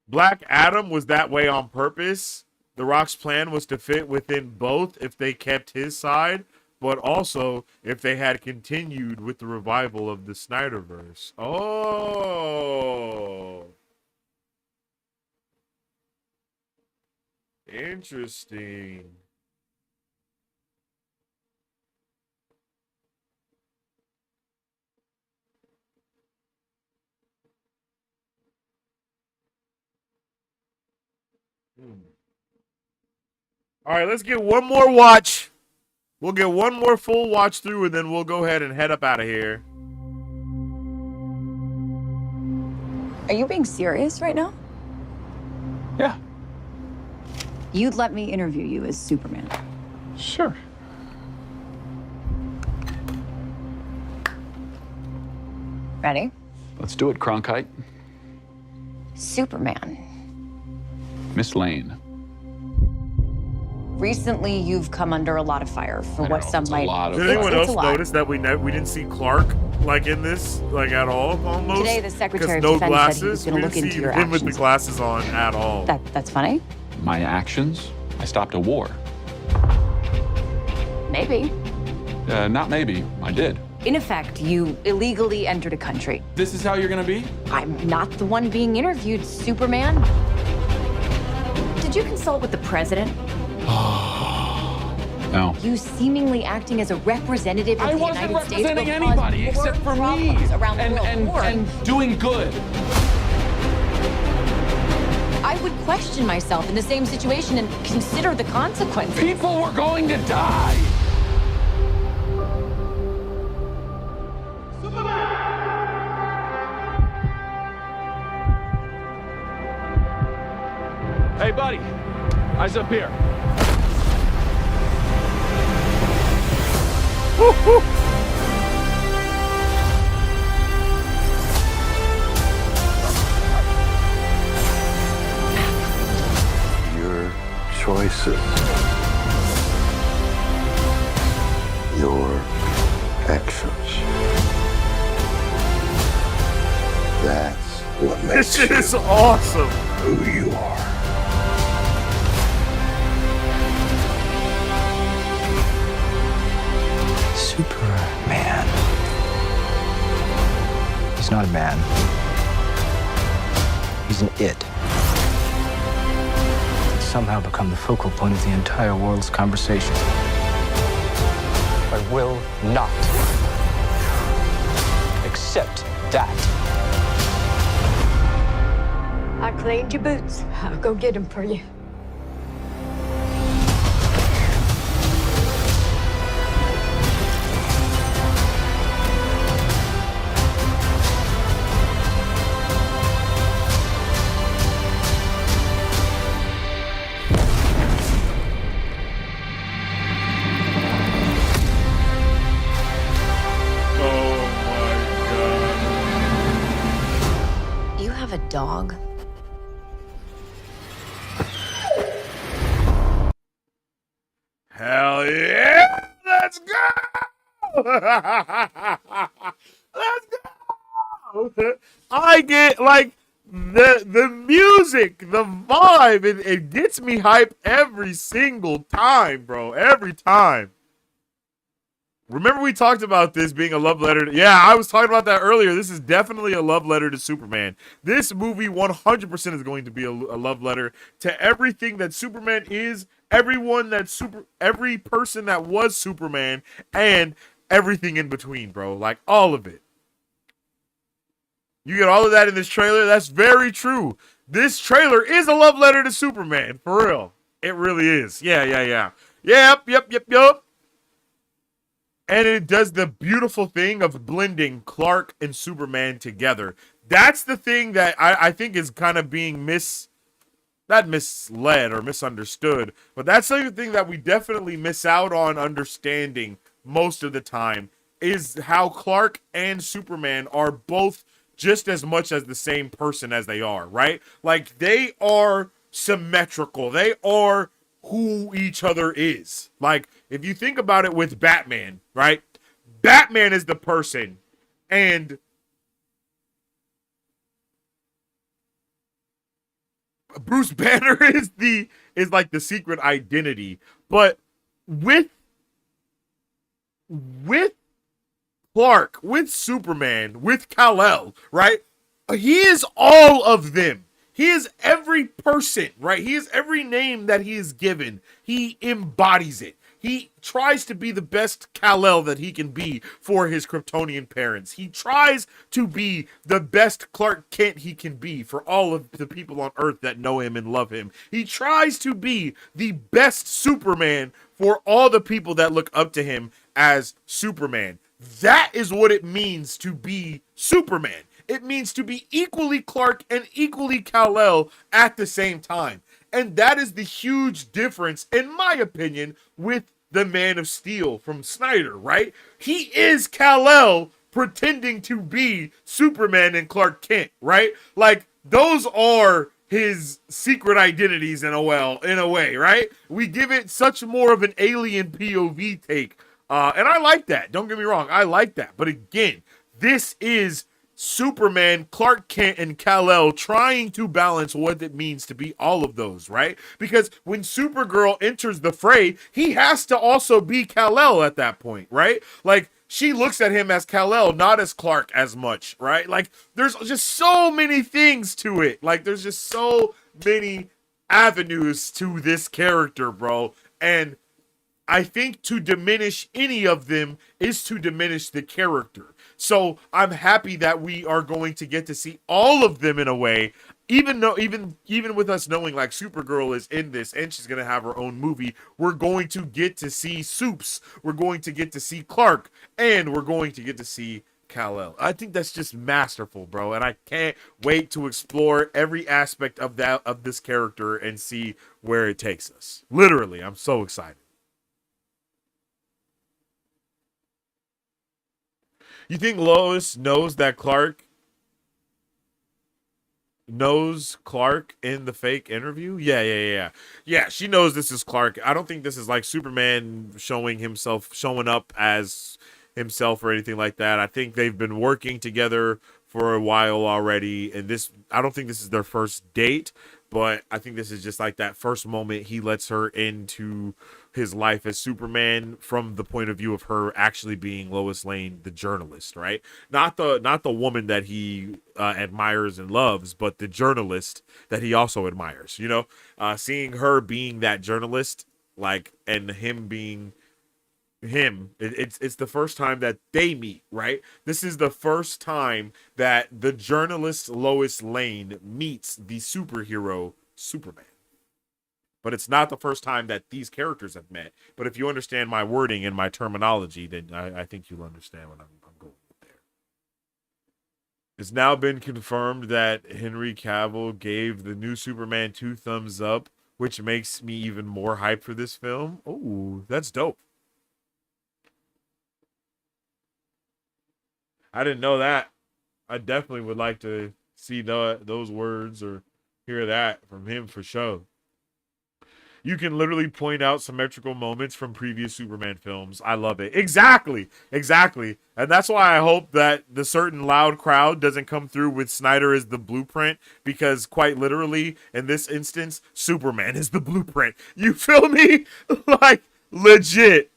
Black Adam was that way on purpose. The Rock's plan was to fit within both if they kept his side, but also if they had continued with the revival of the Snyderverse. Oh. Interesting. All right, let's get one more watch. We'll get one more full watch through, and then we'll go ahead and head up out of here. Are you being serious right now? Yeah, You'd let me interview you as Superman. sure. Ready? Let's do it, Cronkite. Superman. Miss Lane. Recently, you've come under a lot of fire for I what know, some it's a might. lot of Did anyone fire. else It's a lot. notice that we didn't see Clark like in this, like at all, almost? Today, the Secretary of Because Defense glasses. said he was going We to look didn't into see your him with the actions. glasses on at all. That's funny. My actions? I stopped a war. Maybe. Not maybe. I did. In effect, you illegally entered a country. This is how you're gonna be? I'm not the one being interviewed, Superman. Did you consult with the president? No. You seemingly acting as a representative of I the wasn't United States representing will anybody cause more except for me. problems around the world. More. And doing good. I would question myself in the same situation and consider the consequences. People were going to die. Hey, buddy. Eyes up here. Your choices. Your actions. That's what This makes shit you is awesome. who you are. Superman. He's not a man. He's an it. It's somehow become the focal point of the entire world's conversation. I will not accept that. I cleaned your boots. I'll go get them for you. You have a dog? Let's go. I get like the music, the vibe. It gets me hype every single time, bro. Every time. Remember we talked about this being a love letter yeah, I was talking about that earlier. This is definitely a love letter to Superman. This movie 100% is going to be a love letter to everything that Superman is, every person that was Superman, and everything in between, bro. Like all of it. You get all of that in this trailer. That's very true. This trailer is a love letter to Superman, for real. It really is. Yeah. Yep. And it does the beautiful thing of blending Clark and Superman together. That's the thing that I think is kind of being not misled or misunderstood, but that's the thing that we definitely miss out on understanding most of the time is how Clark and Superman are both just as much as the same person as they are, right? Like they are symmetrical. They are who each other is. Like, if you think about it with Batman, right? Batman is the person, and Bruce Banner is like the secret identity. But with Clark, with Superman, with Kal-El, right? He is all of them. He is every person, right? He is every name that he is given. He embodies it. He tries to be the best Kal-El that he can be for his Kryptonian parents. He tries to be the best Clark Kent he can be for all of the people on Earth that know him and love him. He tries to be the best Superman for all the people that look up to him as Superman. That is what it means to be Superman. It means to be equally Clark and equally Kal-El at the same time. And that is the huge difference, in my opinion, with the Man of Steel from Snyder, right? He is Kal-El pretending to be Superman and Clark Kent, right? Like, those are his secret identities in a way, right? We give it such more of an alien POV take. And I like that. Don't get me wrong. I like that. But again, this is Superman, Clark Kent, and Kal-El trying to balance what it means to be all of those, right? Because when Supergirl enters the fray, he has to also be Kal-El at that point, right? Like, she looks at him as Kal-El, not as Clark as much, right? Like, there's just so many things to it. Like, there's just so many avenues to this character, bro. And I think to diminish any of them is to diminish the character. So I'm happy that we are going to get to see all of them in a way, even with us knowing like Supergirl is in this and she's gonna have her own movie. We're going to get to see Supes. We're going to get to see Clark, and we're going to get to see Kal-El. I think that's just masterful, bro, and I can't wait to explore every aspect of this character and see where it takes us. Literally, I'm so excited. You think Lois knows that Clark knows Clark in the fake interview? Yeah, she knows this is Clark. I don't think this is like Superman showing up as himself or anything like that. I think they've been working together for a while already, and I don't think this is their first date, but I think this is just like that first moment he lets her into his life as Superman from the point of view of her actually being Lois Lane, the journalist, right? Not the woman that he admires and loves, but the journalist that he also admires. You know, seeing her being that journalist, like, and him being him, it's the first time that they meet, right? This is the first time that the journalist Lois Lane meets the superhero Superman. But it's not the first time that these characters have met. But if you understand my wording and my terminology, then I think you'll understand what I'm going with there. It's now been confirmed that Henry Cavill gave the new Superman 2 thumbs up, which makes me even more hyped for this film. Oh, that's dope. I didn't know that. I definitely would like to see those words or hear that from him for sure. You can literally point out symmetrical moments from previous Superman films. I love it. Exactly. And that's why I hope that the certain loud crowd doesn't come through with Snyder as the blueprint, because quite literally, in this instance, Superman is the blueprint. You feel me? Like, legit.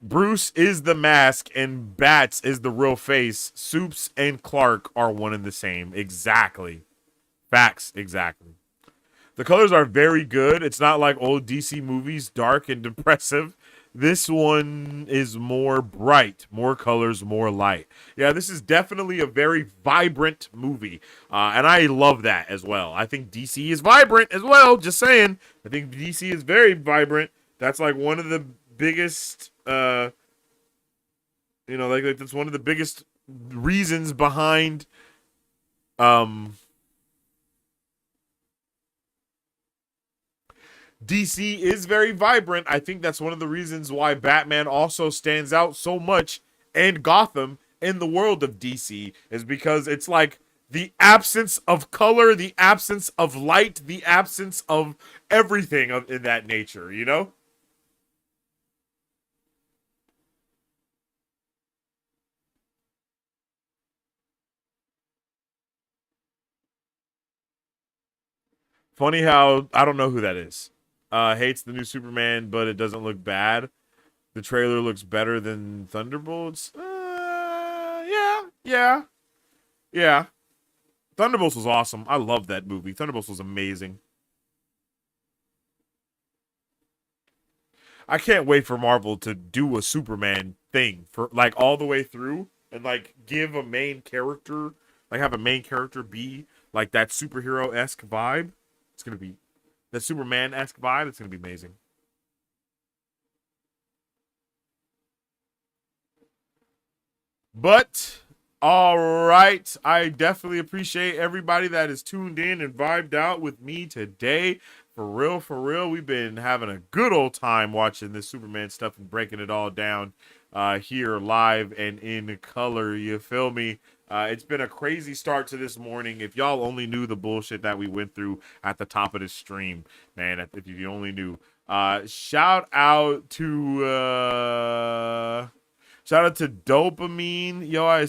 Bruce is the mask and Bats is the real face. Supes and Clark are one and the same. Exactly. Facts. Exactly. The colors are very good. It's not like old DC movies, dark and depressive. This one is more bright, more colors, more light. Yeah, this is definitely a very vibrant movie. And I love that as well. I think DC is vibrant as well. Just saying. I think DC is very vibrant. That's like one of the biggest, like that's one of the biggest reasons behind, DC is very vibrant. I think that's one of the reasons why Batman also stands out so much, and Gotham in the world of DC, is because it's like the absence of color, the absence of light, the absence of everything in that nature, you know? Funny how I don't know who that is. Hates the new Superman, but it doesn't look bad. The trailer looks better than Thunderbolts. Yeah. Thunderbolts was awesome. I love that movie. Thunderbolts was amazing. I can't wait for Marvel to do a Superman thing for like all the way through and like give a main character, like have a main character be like that superhero-esque vibe. It's gonna be that Superman-esque vibe. It's gonna be amazing. But all right, I definitely appreciate everybody that is tuned in and vibed out with me today. For real, we've been having a good old time watching this Superman stuff and breaking it all down here live and in color. You feel me? It's been a crazy start to this morning. If y'all only knew the bullshit that we went through at the top of this stream, man, if you only knew. Shout out to Dopamine. Yo, I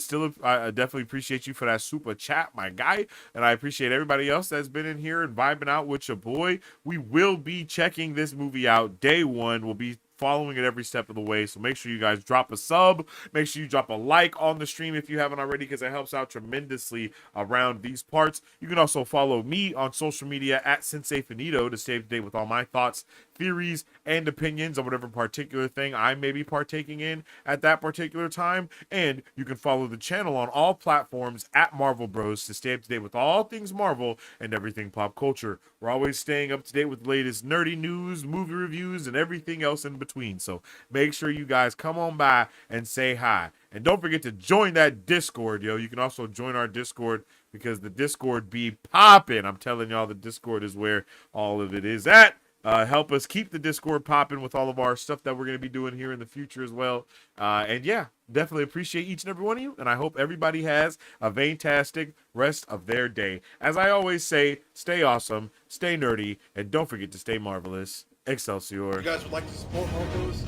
definitely appreciate you for that super chat, my guy. And I appreciate everybody else that's been in here and vibing out with your boy. We will be checking this movie out day one. We'll be following it every step of the way, so make sure you guys drop a sub, make sure you drop a like on the stream if you haven't already, because it helps out tremendously around these parts. You can also follow me on social media at Sensei Finito to stay up to date with all my thoughts, theories, and opinions on whatever particular thing I may be partaking in at that particular time. And you can follow the channel on all platforms at Marvel Bros to stay up to date with all things Marvel and everything pop culture. We're always staying up to date with the latest nerdy news, movie reviews, and everything else in between. So make sure you guys come on by and say hi. And don't forget to join that Discord, yo. You can also join our Discord because the Discord be popping. I'm telling y'all, the Discord is where all of it is at. Help us keep the Discord popping with all of our stuff that we're going to be doing here in the future as well. And yeah, definitely appreciate each and every one of you. And I hope everybody has a fantastic rest of their day. As I always say, stay awesome, stay nerdy, and don't forget to stay marvelous. Excelsior. If you guys would like to support Marcos,